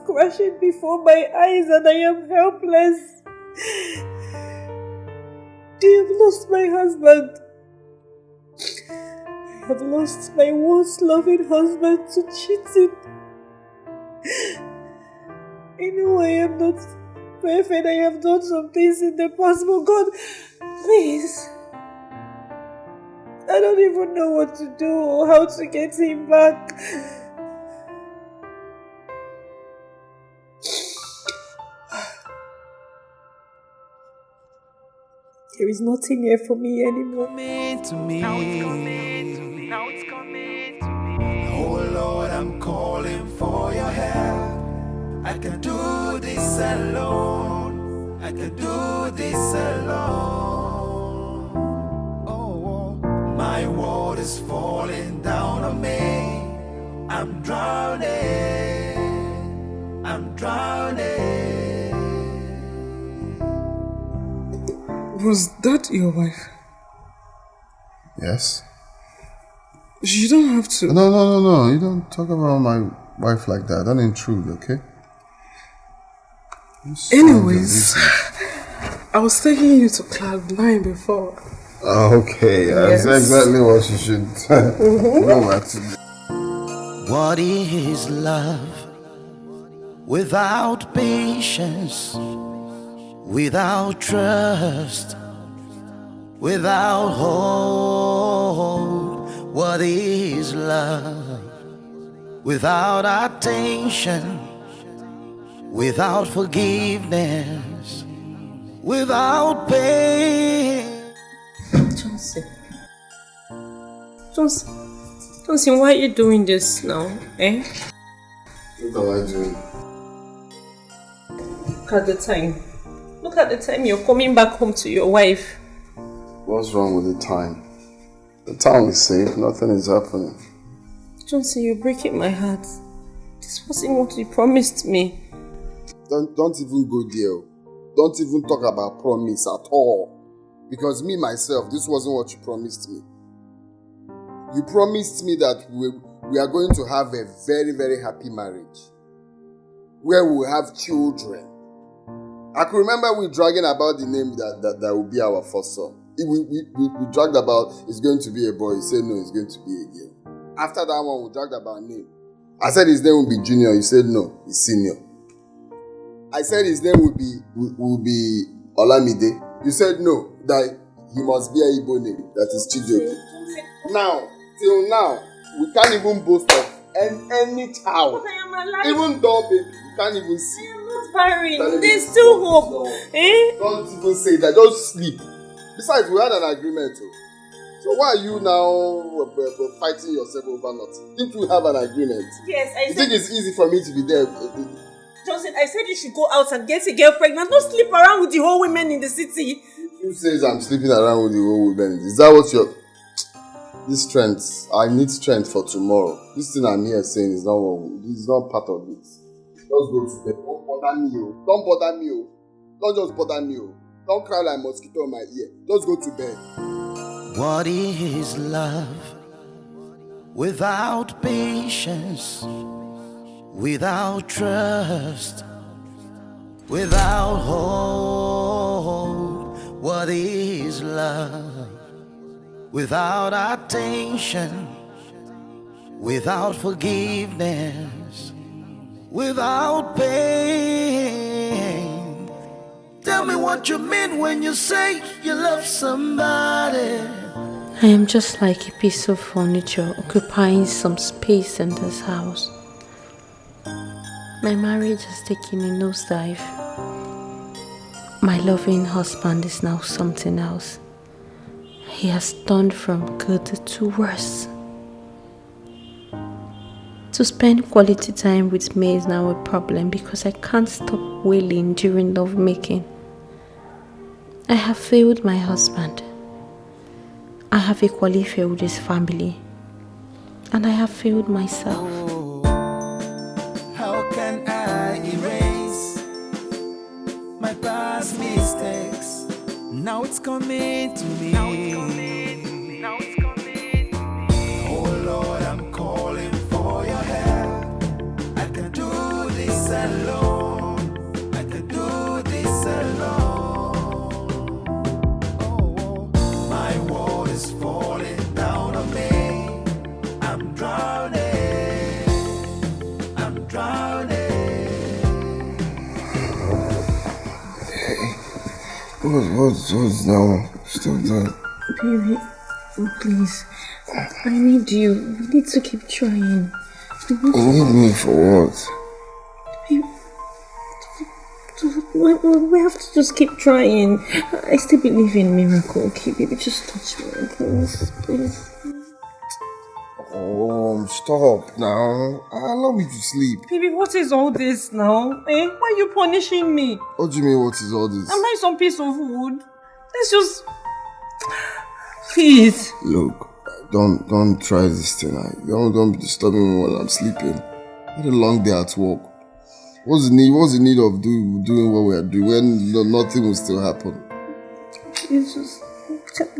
crashing before my eyes and I am helpless. I have lost my husband. I have lost my once loving husband to cheating. I know I am not perfect. I have done some things in the past, but God, please. I don't even know what to do or how to get him back. There is nothing here for me anymore. Now it's coming to me. Now it's coming to me. Oh Lord, I'm calling for your help. I can do this alone. I can do this alone. Oh, my world is falling down on me. I'm drowning. I'm drowning. Was that your wife? Yes. You don't have to. No. You don't talk about my wife like that. Don't intrude, okay? Anyways, I was taking you to Cloud 9 before. Okay, Yes. that's exactly what you should go back to. What is love without patience, without trust, without hope? What is love without attention, without forgiveness, without pain? Johnson, why are you doing this now, eh? What am I doing? Look at the time. Look at the time you're coming back home to your wife. What's wrong with the time? The town is safe, nothing is happening. Johnson, you're breaking my heart. This wasn't what you promised me. Don't even go there. Don't even talk about promise at all. Because me, myself, this wasn't what you promised me. You promised me that we are going to have a very, very happy marriage. Where we will have children. I can remember we dragging about the name that will be our first son. We dragged about it's going to be a boy. He said no, it's going to be a girl. After that one, we dragged about name. I said his name will be Junior. He said no, it's Senior. I said his name will be Olamide. You said no, that he must be a Igbo name. That is Chijoke. Now, till now, we can't even boast of any child. But I am alive. Even though baby, you can't even see. I am not barren. There's still hope. Eh? Don't even say that. Just sleep. Besides, we had an agreement too. So why are you now fighting yourself over nothing? Didn't we have an agreement? Yes, I You said. think it's easy for me to be there? Johnson, I said you should go out and get a girl pregnant. Don't sleep around with the whole women in the city. Who says I'm sleeping around with the old women? Is that what you're... This strength, I need strength for tomorrow. This thing I'm here saying is not part of it. Just go to bed. Don't bother me, oh. Don't bother me, oh. Don't just bother me, oh. Don't cry like mosquito in my ear. Just go to bed. What is love without patience, without trust, without hope? What is love without attention, without forgiveness, without pain? Tell me what you mean when you say you love somebody. I am just like a piece of furniture occupying some space in this house. My marriage has taken a nosedive. My loving husband is now something else. He has turned from good to worse. To spend quality time with me is now a problem because I can't stop wailing during lovemaking. I have failed my husband. I have equally failed his family. And I have failed myself. How can I erase my past mistakes? Now it's coming to me. Oh Lord, I'm calling for your help. What's now? Stop that. Baby, please. I need you. We need to keep trying. You need me for what? We have to just keep trying. I still believe in miracle. Okay, baby, just touch me, please. Oh, stop now. Allow me to sleep. Baby, what is all this now? Why are you punishing me? What do you mean, what is all this? Am I some piece of wood? Let's just... Please. Look, don't try this tonight. Don't be disturbing me while I'm sleeping. I had a long day at work. What's the need of doing what we are doing when nothing will still happen? Please just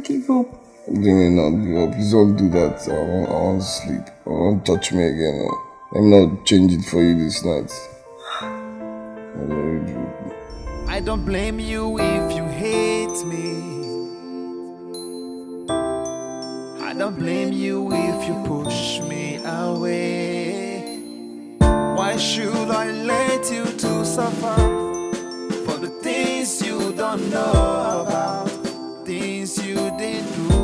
give up. Please don't do that. I want to sleep. I won't touch me again. Let me not change it for you this night. I don't blame you if you hate me. I don't blame you if you push me away. Why should I let you to suffer for the things you don't know about, things you didn't do?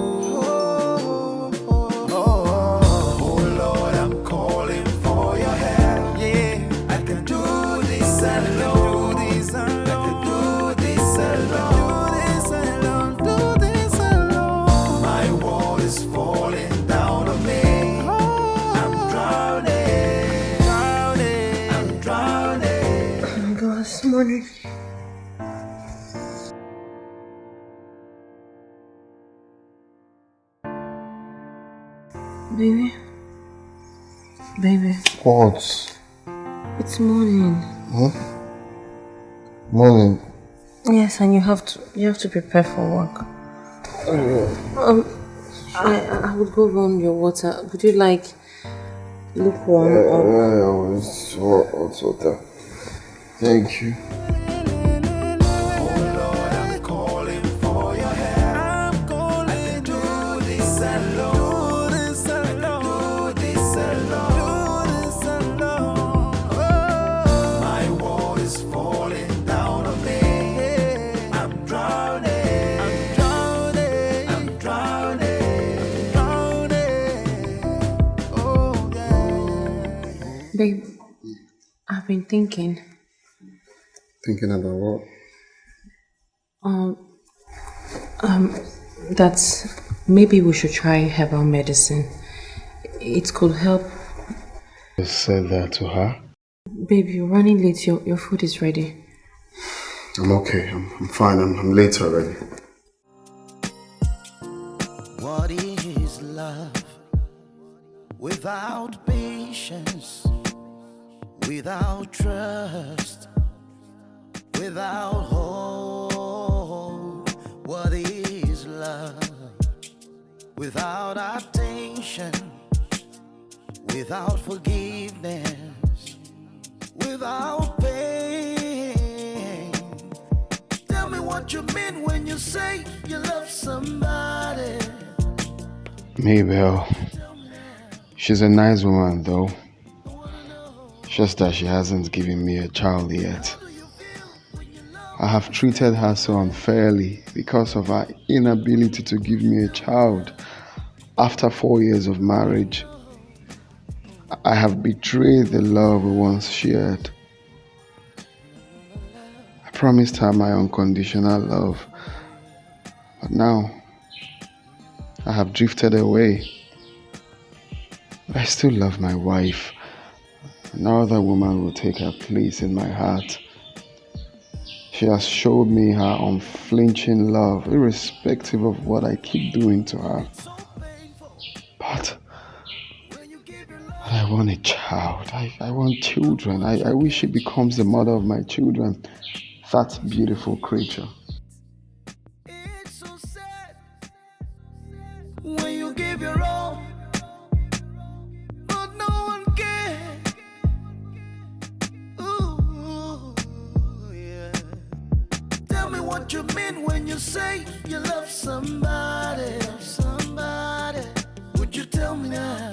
Oh Lord, I'm calling for your help. Yeah, I can do this alone. I can do this alone. Do this alone. My world is falling down on me. I'm drowning. Oh my God, this morning. Baby. What? It's morning. Huh? Morning. Yes, and you have to prepare for work. I would go run your water. Would you like lukewarm or? It's hot water. Thank you. Babe, I've been thinking. Thinking about what? That maybe we should try herbal medicine. It could help. You said that to her? Babe, you're running late. Your food is ready. I'm okay. I'm fine. I'm late already. What is love without patience, without trust, without hope? What is love without attention, without forgiveness, without pain? Tell me what you mean when you say you love somebody. Mabel, she's a nice woman though. Just that she hasn't given me a child yet. I have treated her so unfairly because of her inability to give me a child after 4 years of marriage. I have betrayed the love we once shared. I promised her my unconditional love, but now I have drifted away. I still love my wife. No other woman will take her place in my heart. She has showed me her unflinching love, irrespective of what I keep doing to her. But I want a child. I want children. I wish she becomes the mother of my children. That beautiful creature. It's so sad when you give your all, but no one cares. Ooh, yeah. Tell me what you mean when you say you love somebody. Would you tell me now?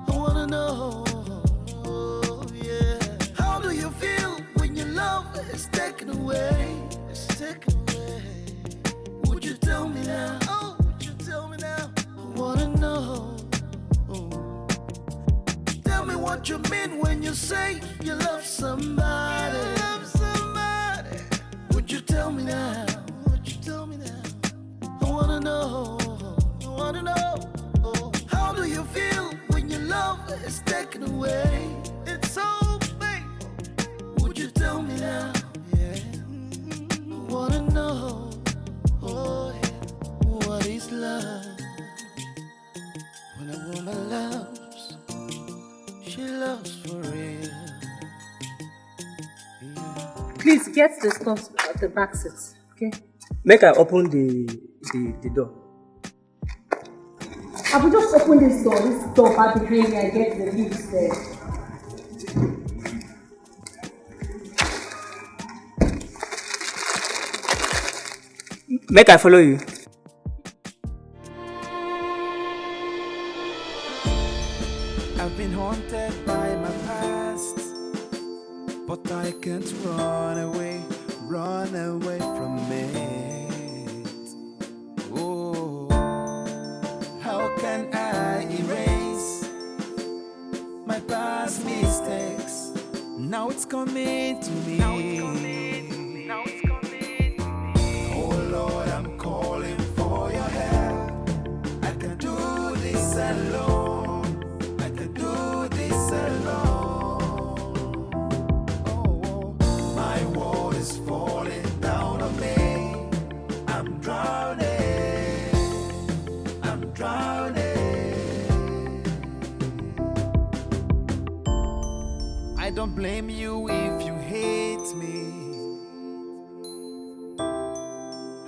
I wanna know. Yeah. How do you feel when your love is taken away? what you mean when you say you love somebody. Would you tell me now? I wanna know. How do you feel when your love is taken away? It's so painful. Would you tell me now? Yeah. I wanna know. Oh, yeah. What is love? When a woman loves, she loves for real. Please get the stuff at the back seats, okay? Make I open the door. I will just open this door. This door had to bring me. I get the leaves there. Make I follow you. I've been haunted by my past, but I can't run away from it. Oh, how can I erase my past mistakes? Now it's coming to me. Oh Lord, I'm calling for your help. I can do this alone. I can do this alone. Oh, my world is falling down on me. I'm drowning. I don't blame you if you hate me.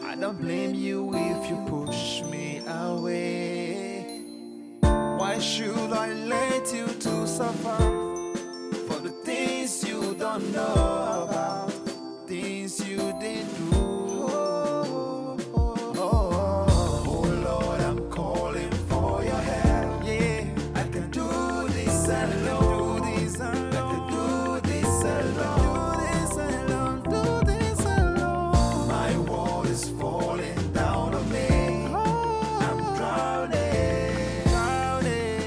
I don't blame you if you push me away. Why should I let you to suffer for the things you don't know about, things you didn't do? Oh Lord, I'm calling for your help. Yeah, I can do this alone. My world is falling down on me. I'm drowning.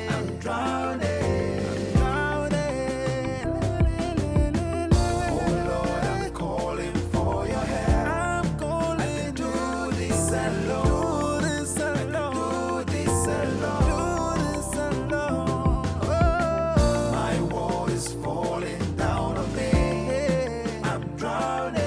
I'm drowning. Oh Lord, I'm calling for your help. I can do this alone. I can do this alone. My world is falling down on me. I'm drowning.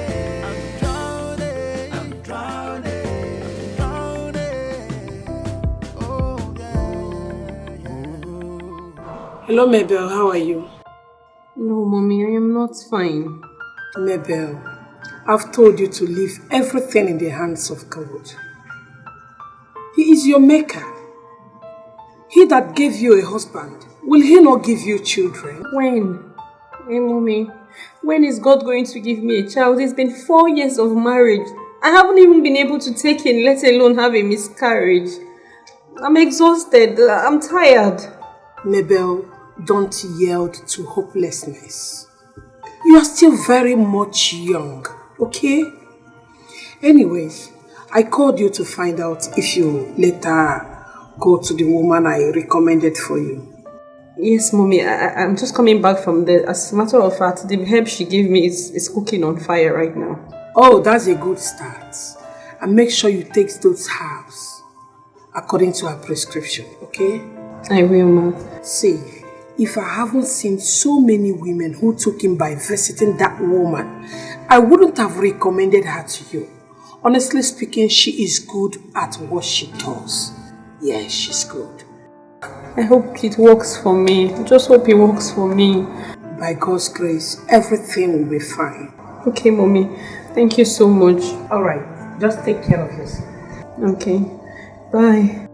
Hello, Mabel. How are you? No, mommy, I am not fine. Mabel, I've told you to leave everything in the hands of God. He is your maker. He that gave you a husband, will he not give you children? When? Hey, mommy, when is God going to give me a child? It's been 4 years of marriage. I haven't even been able to take in, let alone have a miscarriage. I'm exhausted. I'm tired. Mabel, don't yield to hopelessness. You are still very much young, okay? Anyways, I called you to find out if you later go to the woman I recommended for you. Yes, mommy, I'm just coming back from there. As a matter of fact, the herb she gave me is cooking on fire right now. Oh, that's a good start. And make sure you take those herbs according to her prescription, okay? I will, ma. See, if I haven't seen so many women who took him by visiting that woman, I wouldn't have recommended her to you. Honestly speaking, she is good at what she does. Yes, she's good. I hope it works for me. I just hope it works for me. By God's grace, everything will be fine. Okay, mommy. Thank you so much. Alright, just take care of yourself. Okay. Bye.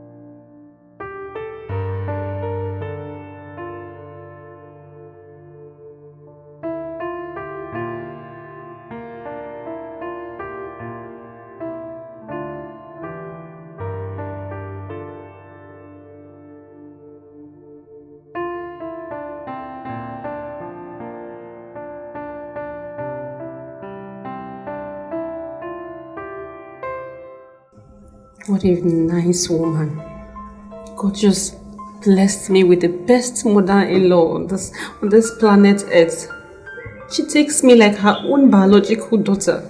What a nice woman. God just blessed me with the best mother-in-law on this planet Earth. She takes me like her own biological daughter.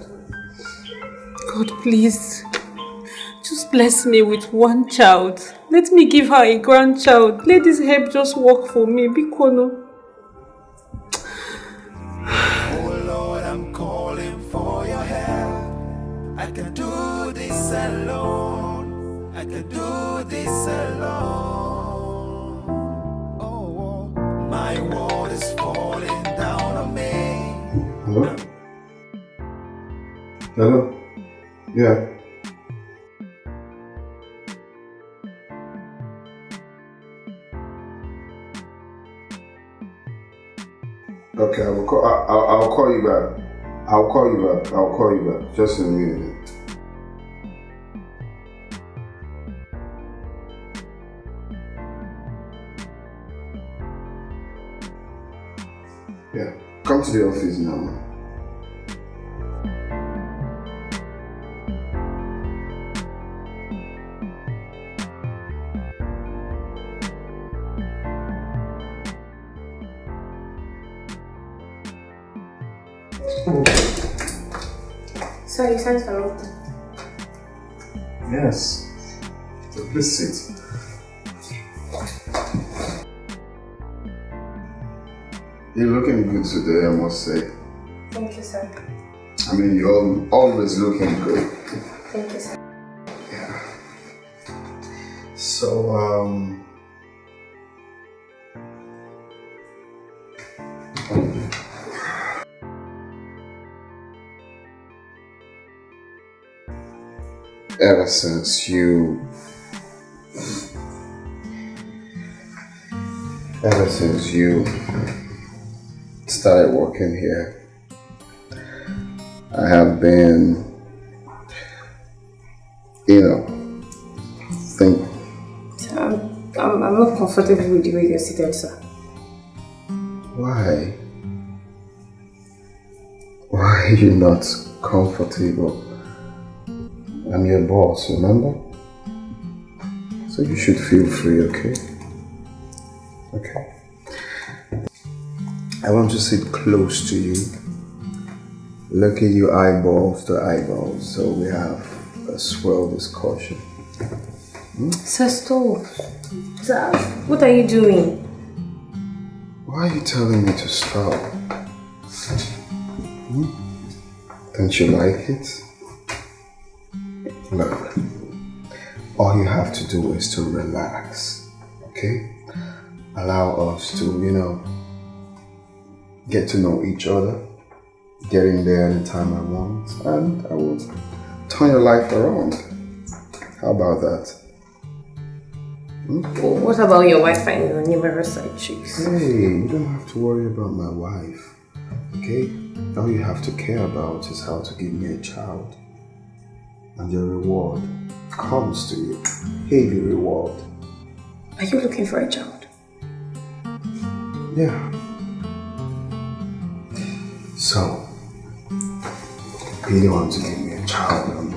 God, please, just bless me with one child. Let me give her a grandchild. Let this help just work for me. Bikono. Oh Lord, I'm calling for your help. I can do this alone. I can do this alone. Oh, my world is falling down on me. Hello? Hello? Yeah. Okay, I'll call you back. I'll call you back. Just in a minute. Yeah, come to the office now. So you sent for me? Yes. So please sit. You're looking good today, I must say. Thank you, sir. I mean, you're always looking good. Thank you, sir. Yeah. So, ever since you started working here, I have been, think. I'm not comfortable with the way you're seated, sir. Why? Why are you not comfortable? I'm your boss, remember? So you should feel free, okay? Okay. I want to sit close to you. Look at you eyeballs to eyeballs, so we have a swell discussion. Sir, stop. Sir, what are you doing? Why are you telling me to stop? Don't you like it? Look, all you have to do is to relax, okay? Allow us to, get to know each other, get in there anytime I want, and I will turn your life around. How about that? What about your wife and your numerous side chicks? Hey, you don't have to worry about my wife, okay? All you have to care about is how to give me a child. And your reward comes to you. Heavy reward. Are you looking for a child? Yeah. So, if you want to give me a child,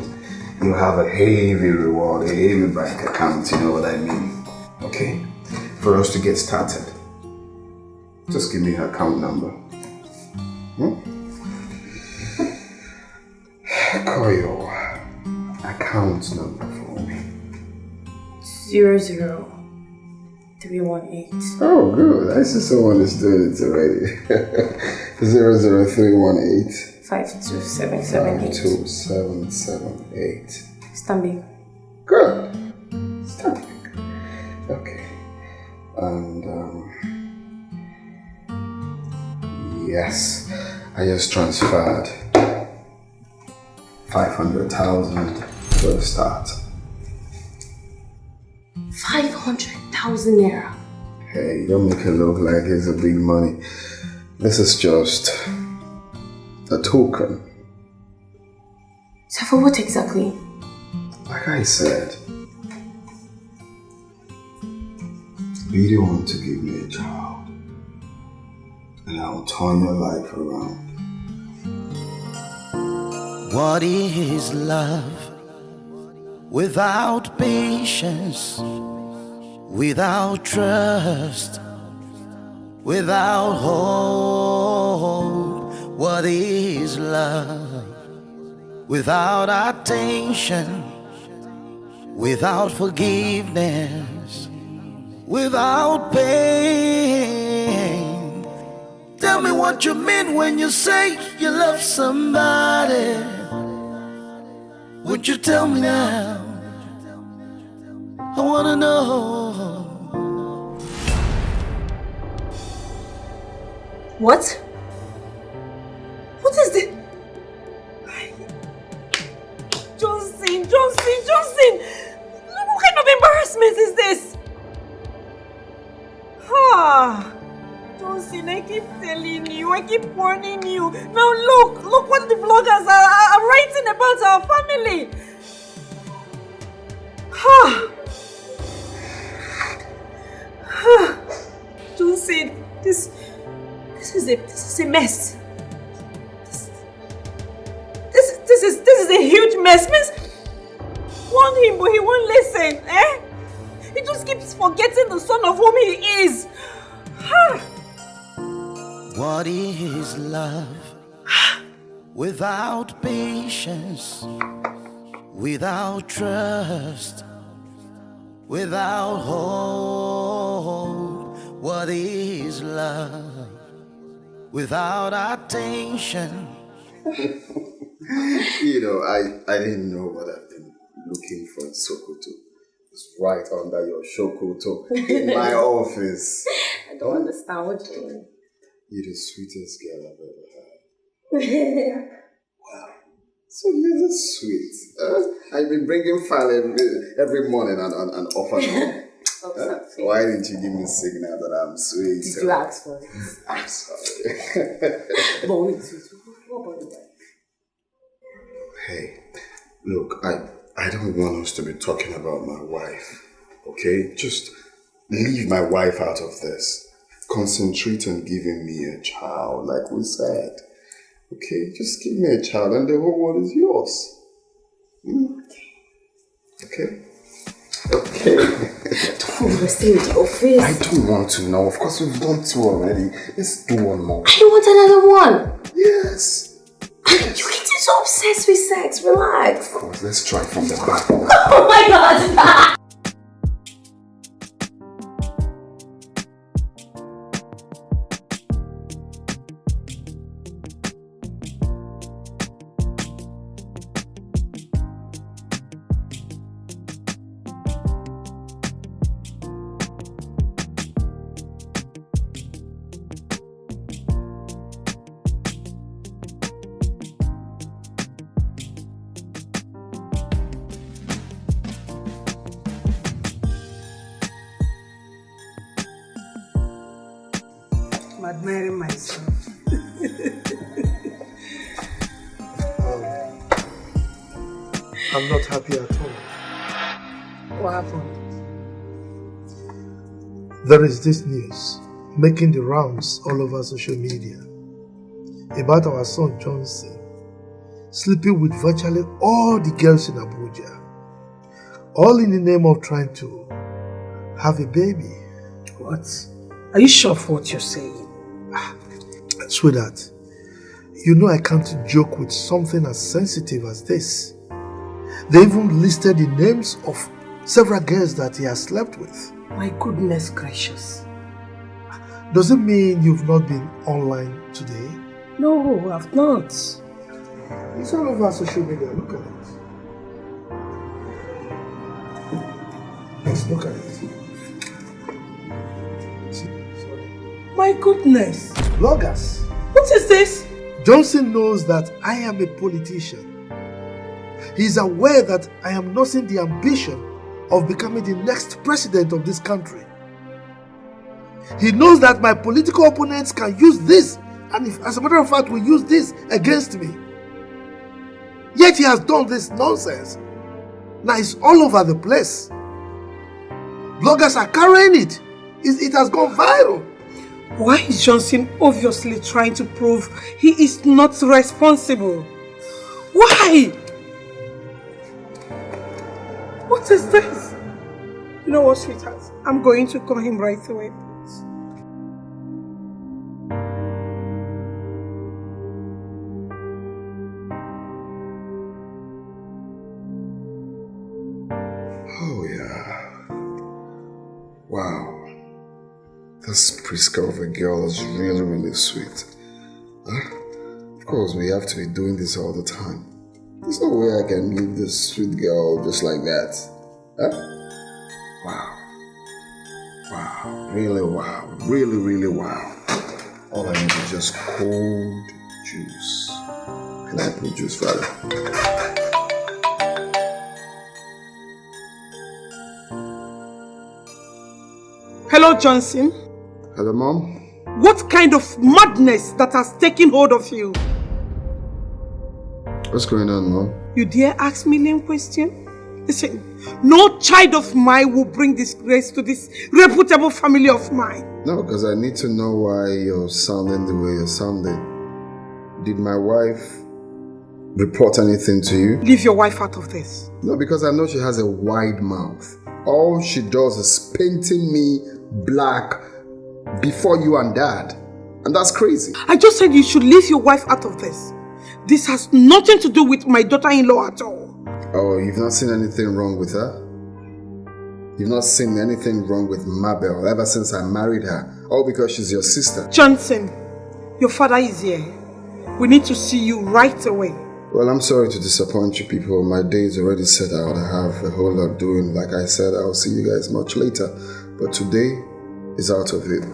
you have a heavy reward, a heavy bank account, you know what I mean? Okay? For us to get started, just give me her account number. Call your account number for me. 00318. Oh, good. I see someone is doing it already. 00318 52778. 52778. Stanbic. Good. Stanbic. Okay. And, yes, I just transferred 500,000 for the start. 500,000 naira. Hey, don't make it look like it's a big money. This is just a token. So for what exactly? Like I said, you don't want to give me a child, and I'll turn your life around. What is love without patience? without trust, without hope. What is love? Without attention, without forgiveness, without pain. Tell me what you mean when you say you love somebody. Would you tell me now? I wanna know. What? What is this? Johnson! What kind of embarrassment is this? Johnson, I keep telling you, I keep warning you. Now look what the vloggers are writing about our family. Johnson, this is a mess. This is a huge mess. Miss, warned him, but he won't listen. He just keeps forgetting the son of whom he is. What is love? Without patience, without trust, without hope. What is love? Without attention. You know, I didn't know what I've been looking for in Sokoto. It's right under your shokoto in my office. I don't understand what you mean. You're the sweetest girl I've ever had. Wow. So you're just sweet. I've been bringing file every morning and off and on. Why didn't you give me a signal that I'm sweet? Did you ask for it? I'm sorry. But wait, what about the wife? Hey, look, I don't want us to be talking about my wife, okay? Just leave my wife out of this. Concentrate on giving me a child, like we said. Okay, just give me a child and the whole world is yours. Okay? Okay. Don't overstay with your face. I don't want to know. Of course, we've done two already. Let's do one more. I don't want another one. Yes. You're getting so obsessed with sex. Relax. Of course, let's try from the back. Oh my God. I'm admiring myself. I'm not happy at all. What happened? There is this news making the rounds all over social media about our son Johnson sleeping with virtually all the girls in Abuja, all in the name of trying to have a baby. What? Are you sure of what you're saying? Sweetheart, you know I can't joke with something as sensitive as this. They even listed the names of several girls that he has slept with. My goodness gracious. Does it mean you've not been online today? No, I've not. It's all over social media. Look at it. Let's look at it. See? Sorry. My goodness. Bloggers. What is this? Johnson knows that I am a politician. He is aware that I am nursing the ambition of becoming the next president of this country. He knows that my political opponents can use this, and if, as a matter of fact, will use this against me. Yet he has done this nonsense. Now it's all over the place. Bloggers are carrying it. It has gone viral. Why is Johnson obviously trying to prove he is not responsible? Why? What is this? You know what, sweetheart? I'm going to call him right away, please. Oh, yeah. Wow. This Priska of a girl is really, really sweet. Huh? Of course, we have to be doing this all the time. There's no way I can leave this sweet girl just like that. Huh? Wow. Wow. Really wow. Really, really wow. All I need is just cold juice. Can I put juice rather? Hello, Johnson. Hello, Mom. What kind of madness that has taken hold of you? What's going on, Mom? You dare ask me lame question? Listen, no child of mine will bring disgrace to this reputable family of mine. No, because I need to know why you're sounding the way you're sounding. Did my wife report anything to you? Leave your wife out of this. No, because I know she has a wide mouth. All she does is painting me black before you and Dad. And that's crazy. I just said you should leave your wife out of this. This has nothing to do with my daughter-in-law at all. Oh, you've not seen anything wrong with her? You've not seen anything wrong with Mabel ever since I married her? All because she's your sister. Johnson, your father is here. We need to see you right away. Well, I'm sorry to disappoint you people. My day is already set out. I have a whole lot doing. Like I said, I'll see you guys much later. But today is out of it.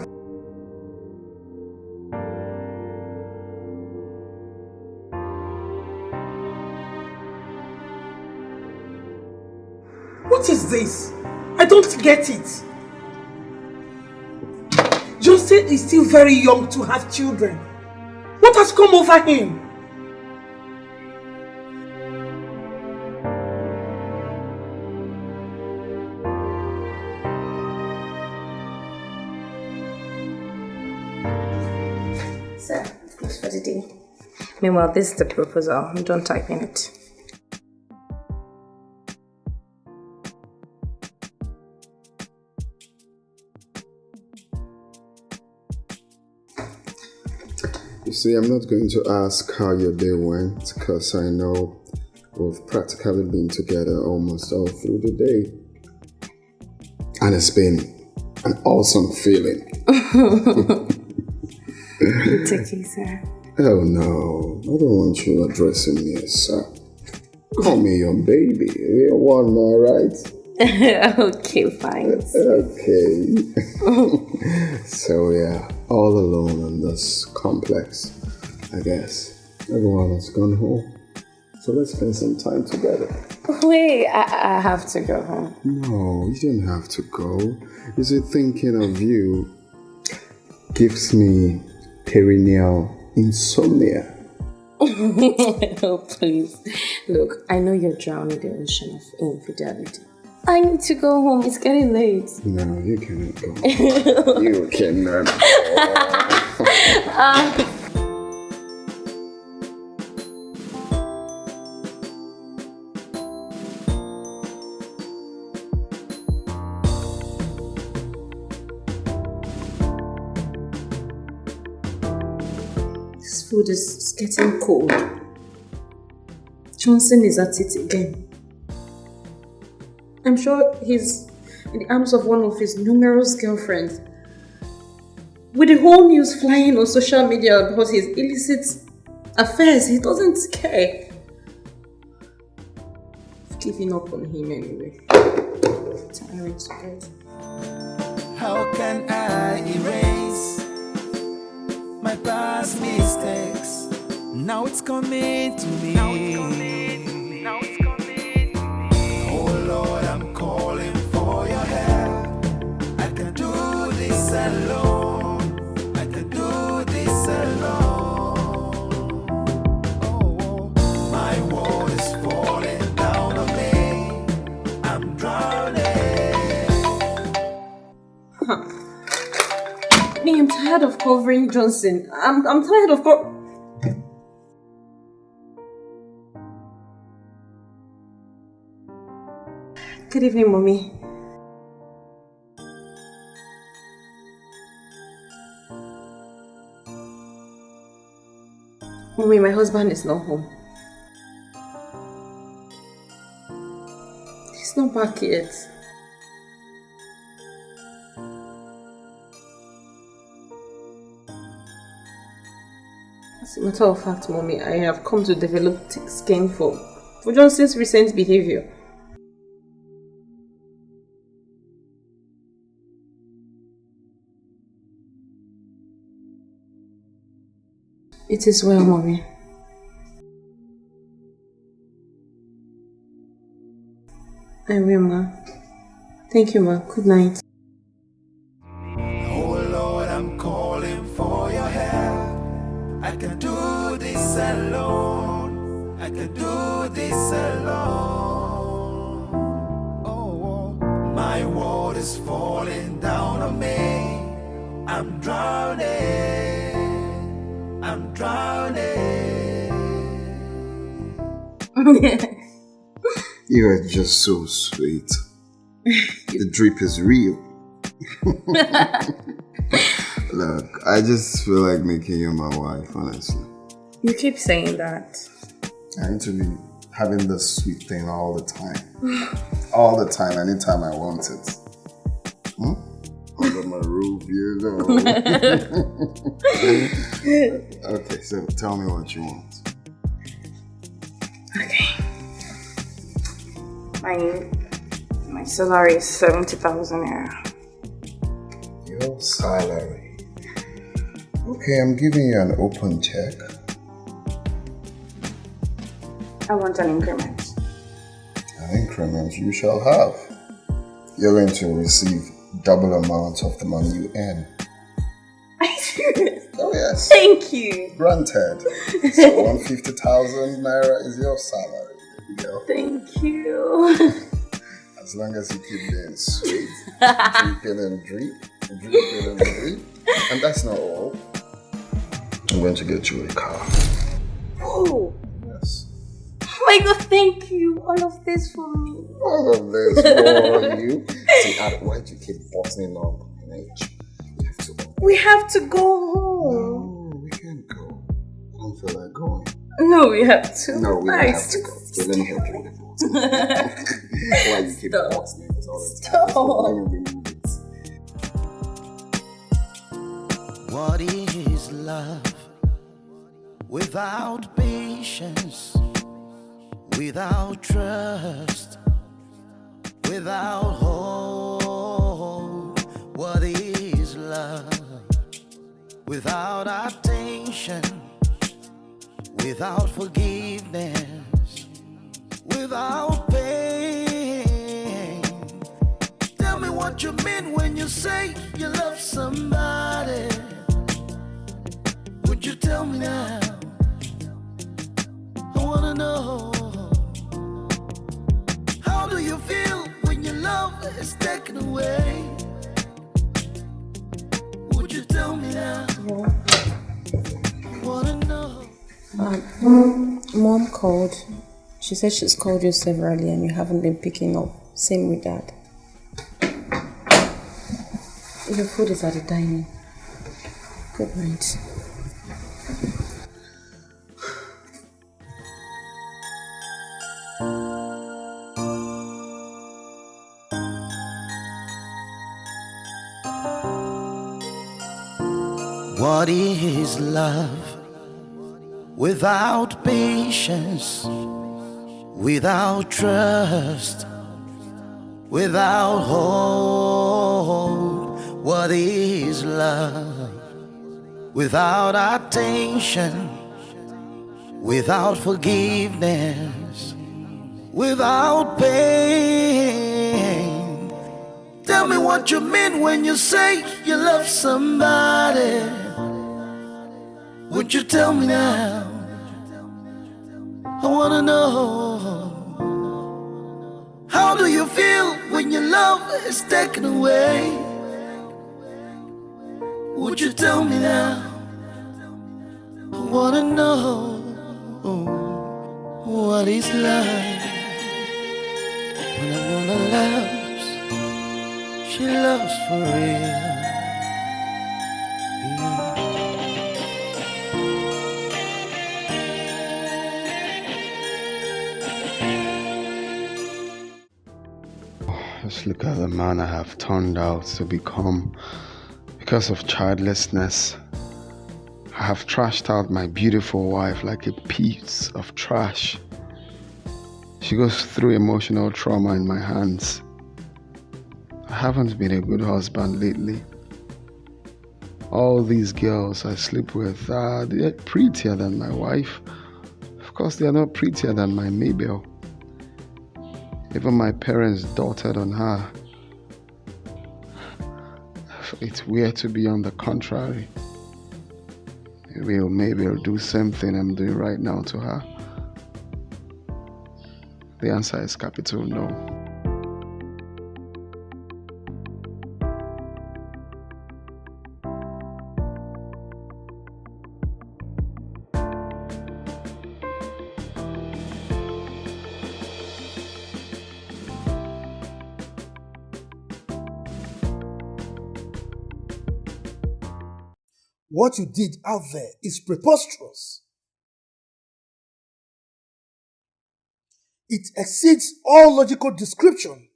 What is this? I don't get it. Johnson is still very young to have children. What has come over him? Sir, thanks for the day. Meanwhile, this is the proposal. Don't type in it. You see, I'm not going to ask how your day went because I know we've practically been together almost all through the day. And it's been an awesome feeling. It's okay, sir. Oh no, I don't want you addressing me as sir. Call me your baby. We're one now, right? Okay, fine. Okay. So yeah, all alone in this complex, I guess. Everyone has gone home. So let's spend some time together. Wait, I have to go home. No, you don't have to go. You see, thinking of you gives me perennial insomnia. Oh, please. Look, I know you're drowning in the ocean of infidelity. I need to go home. It's getting late. No, you cannot go. You cannot go. This food is getting cold. Johnson is at it again. I'm sure he's in the arms of one of his numerous girlfriends. With the whole news flying on social media about his illicit affairs, he doesn't care. I've given up on him anyway. Tired to get. How can I erase my past mistakes? Now it's coming to me. Oh Lord, I'm calling for your help. I can do this alone. I can do this alone. Oh, my world is falling down on me. I'm drowning. Me, I'm tired of covering Johnson. I'm tired of Good evening, Mommy. Mommy, my husband is not home. He's not back yet. As a matter of fact, Mommy, I have come to develop thick skin for Johnson's recent behavior. It is well, Mommy. I will, Ma. Thank you, Ma. Good night. Oh Lord, I'm calling for your help. I can do this alone. I can do this alone. Oh, my world is falling down on me. I'm drowning. I'm drowning. You are just so sweet. The drip is real. Look, I just feel like making you my wife, honestly. You keep saying that. I need to be having this sweet thing all the time. All the time, anytime I want it. Under my roof, you know. Okay, so tell me what you want. Okay. My salary is 70,000 naira. Your salary? Okay, I'm giving you an open check. I want an increment. An increment you shall have. You're going to receive double amount of the money you earn. Are you serious? Oh yes. Thank you. Granted. So 150,000 naira is your salary, girl. Thank you. As long as you keep being sweet, dripping and drip, dripping and drip. And that's not all. I'm going to get you a car. Oh. Yes. Oh my God, thank you. All of this for me. All of this for you. See, why do you keep buttoning up an age? We have to go home. No, we can't go. I don't feel like going. No, we have to. No, we don't have to go. Okay, let me help you with it. Why you keep buttoning it all the time? Stop. Let me remove it. What is love without patience, without trust, without hope? What is love without attention, without forgiveness, without pain? Tell me what you mean when you say you love somebody. Would you tell me now? I wanna know. How do you feel when your love is taken away? Would you tell me now? I wanna know. Mom called. She said she's called you severally and you haven't been picking up. Same with Dad. Your food is at the dining. Good night. What is love without patience, without trust, without hope? What is love without attention, without forgiveness, without pain? Tell me what you mean when you say you love somebody. Would you tell me now? I wanna know. How do you feel when your love is taken away? Would you tell me now? I wanna know. What is love? When a woman loves, she loves for real. Just look at the man I have turned out to become because of childlessness. I have trashed out my beautiful wife like a piece of trash. She goes through emotional trauma in my hands. I haven't been a good husband lately. All these girls I sleep with, they're prettier than my wife. Of course, they are not prettier than my Mabel. Even my parents doted on her. It's weird to be on the contrary. Maybe I'll do the same thing I'm doing right now to her. The answer is capital no. What you did out there is preposterous. It exceeds all logical description.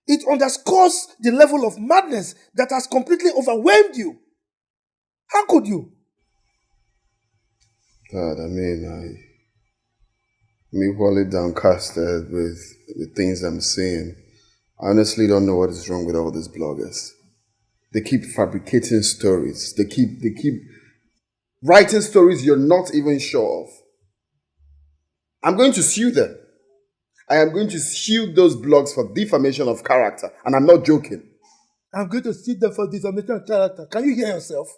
It underscores the level of madness that has completely overwhelmed you. How could you? Dad, I'm equally downcasted with the things I'm seeing. I honestly don't know what is wrong with all these bloggers. They keep fabricating stories. They keep writing stories you're not even sure of. I'm going to sue them. I am going to sue those blogs for defamation of character, and I'm not joking. I'm going to sue them for defamation of character. Can you hear yourself?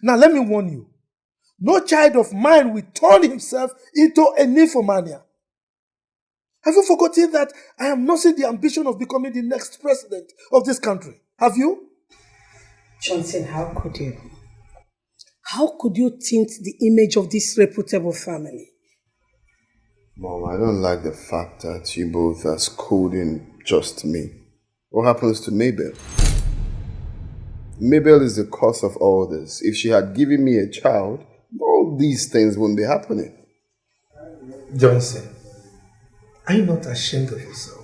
Now let me warn you. No child of mine will turn himself into a nymphomania. Have you forgotten that I am nursing the ambition of becoming the next president of this country? Have you? Johnson, how could you? How could you tint the image of this reputable family? Mom, I don't like the fact that you both are scolding just me. What happens to Mabel? Mabel is the cause of all this. If she had given me a child, all these things wouldn't be happening. Johnson, are you not ashamed of yourself?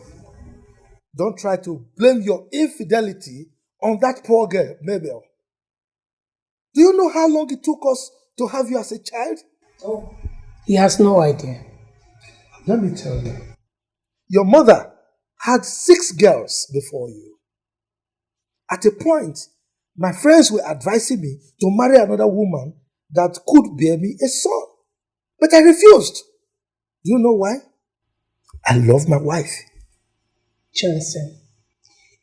Don't try to blame your infidelity on that poor girl, Mabel. Do you know how long it took us to have you as a child? Oh, he has no idea. Let me tell you. Your mother had 6 girls before you. At a point, my friends were advising me to marry another woman that could bear me a son. But I refused. Do you know why? I love my wife. Johnson,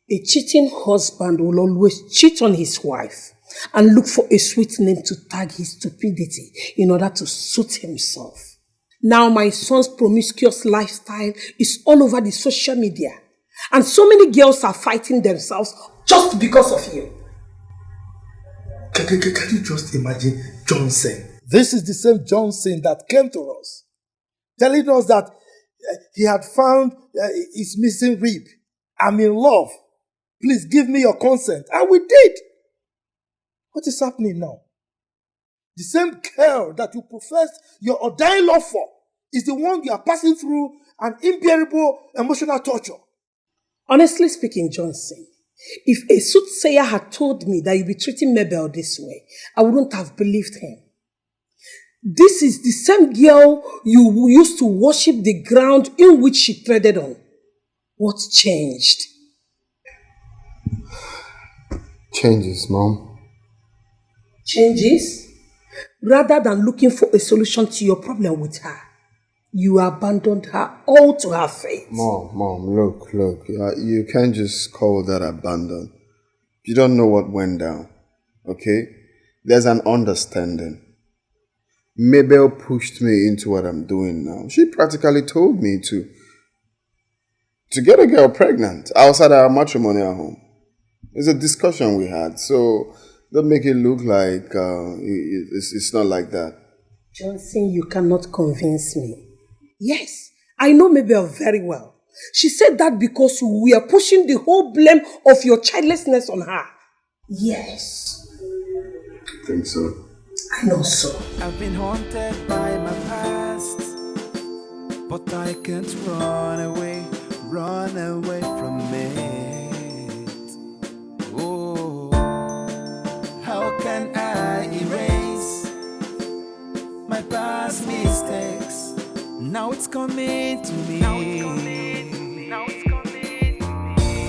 a cheating husband will always cheat on his wife and look for a sweet name to tag his stupidity in order to suit himself. Now my son's promiscuous lifestyle is all over the social media, and so many girls are fighting themselves just because of you. Can you just imagine Johnson? This is the same Johnson that came to us, telling us that he had found his missing rib. I'm in love. Please give me your consent. And we did. What is happening now? The same girl that you professed your undying love for is the one you are passing through an unbearable emotional torture. Honestly speaking, Johnson, if a soothsayer had told me that you'd be treating Mabel this way, I wouldn't have believed him. This is the same girl you used to worship the ground in which she treaded on. What changed? Changes, Mom. Changes? Rather than looking for a solution to your problem with her, you abandoned her all to her fate. Mom, look. You can't just call that abandon. You don't know what went down, okay? There's an understanding. Mabel pushed me into what I'm doing now. She practically told me to get a girl pregnant outside our matrimonial home. It's a discussion we had, so don't make it look like it's not like that. Johnson, you cannot convince me. Yes, I know Mabel very well. She said that because we are pushing the whole blame of your childlessness on her. Yes. I think so. I know so. I've been haunted by my past. but I can't run away from it. Oh, how can I erase my past mistakes? Now it's coming to me.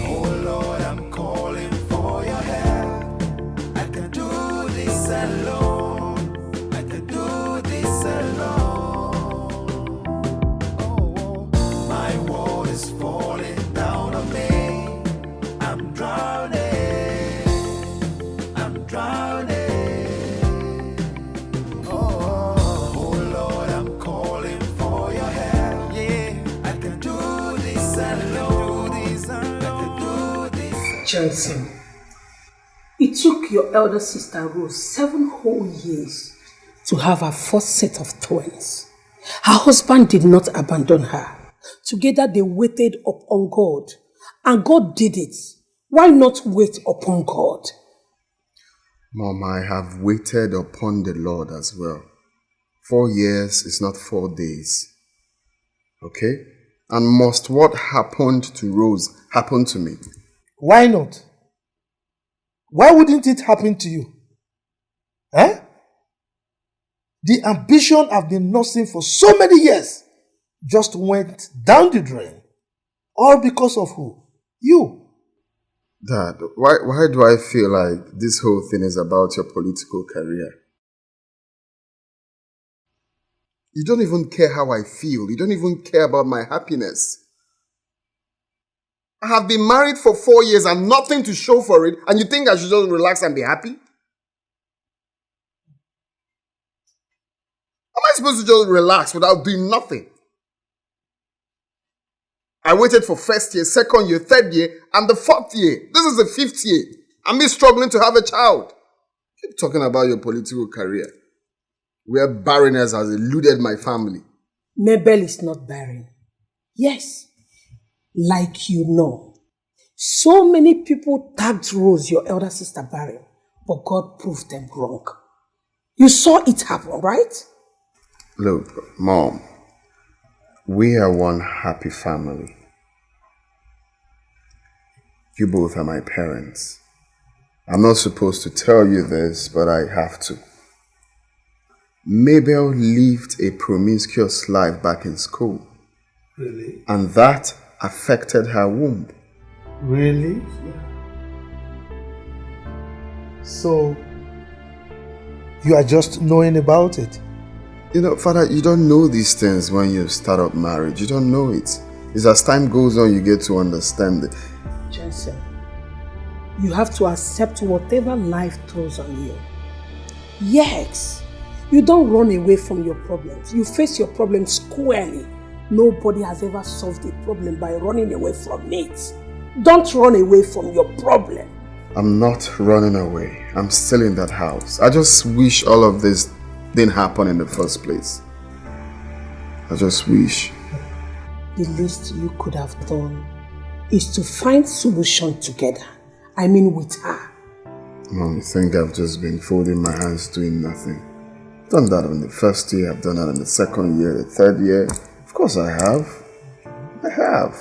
Oh Lord, I'm calling for your help. I can do this alone. I can do this alone. Oh, my world is falling down on me. I'm drowning. I'm drowning. Oh Lord, I'm calling for your help. Yeah, I can do this alone. I can do this. Johnson, it took your elder sister Rose 7 whole years to have her first set of twins. Her husband did not abandon her. Together they waited upon God. And God did it. Why not wait upon God? Mom, I have waited upon the Lord as well. 4 years is not 4 days. Okay? And must what happened to Rose happen to me? Why not? Why wouldn't it happen to you? Eh? The ambition I've been nursing for so many years just went down the drain. All because of who? You. Dad, why do I feel like this whole thing is about your political career? You don't even care how I feel. You don't even care about my happiness. I have been married for 4 years and nothing to show for it, and you think I should just relax and be happy? Am I supposed to just relax without doing nothing? I waited for first year, second year, third year, and the 4th year. This is the 5th year. I'm me struggling to have a child. Keep talking about your political career, where barrenness has eluded my family. Mabel is not barren. Yes, like you know. So many people tagged Rose, your elder sister, barren, but God proved them wrong. You saw it happen, right? Look, Mom, we are one happy family. You both are my parents. I'm not supposed to tell you this, but I have to. Mabel lived a promiscuous life back in school. Really? And that affected her womb. Really? So, you are just knowing about it? You know, Father, you don't know these things when you start up marriage. You don't know it. It's as time goes on, you get to understand it. Jensen, you have to accept whatever life throws on you. Yes, you don't run away from your problems. You face your problems squarely. Nobody has ever solved a problem by running away from it. Don't run away from your problem. I'm not running away. I'm still in that house. I just wish all of this didn't happen in the first place. I just wish. The least you could have done is to find solution together. I mean with her. Mom, you think I've just been folding my hands doing nothing? I've done that in the first year, I've done that in the second year, the third year. Of course I have. I have.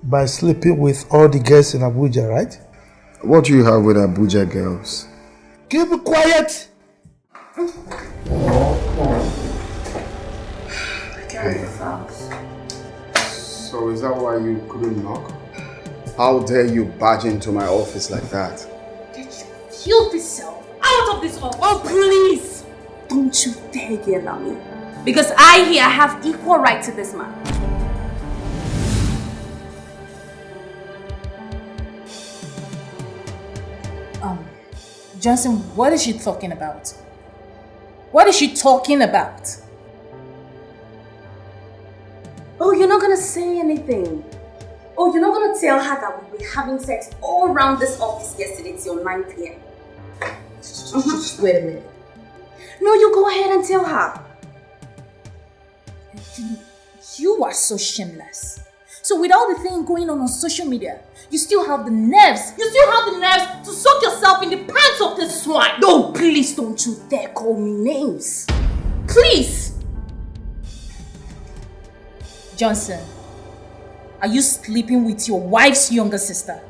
By sleeping with all the girls in Abuja, right? What do you have with Abuja girls? Keep quiet! Hey. So is that why you couldn't knock? How dare you barge into my office like that? Get your filthy self out of this office! Oh, please! Don't you dare yell at me. Because I here have equal right to this man. Johnson, what is she talking about? What is she talking about? Oh, you're not gonna say anything. Oh, you're not gonna tell her that we were having sex all around this office yesterday till 9 p.m. Just wait a minute. No, you go ahead and tell her. You are so shameless. So with all the thing going on social media, you still have the nerves. You still have the nerves to soak yourself in the pants of this swine. No, please don't you dare call me names. Please. Johnson, are you sleeping with your wife's younger sister?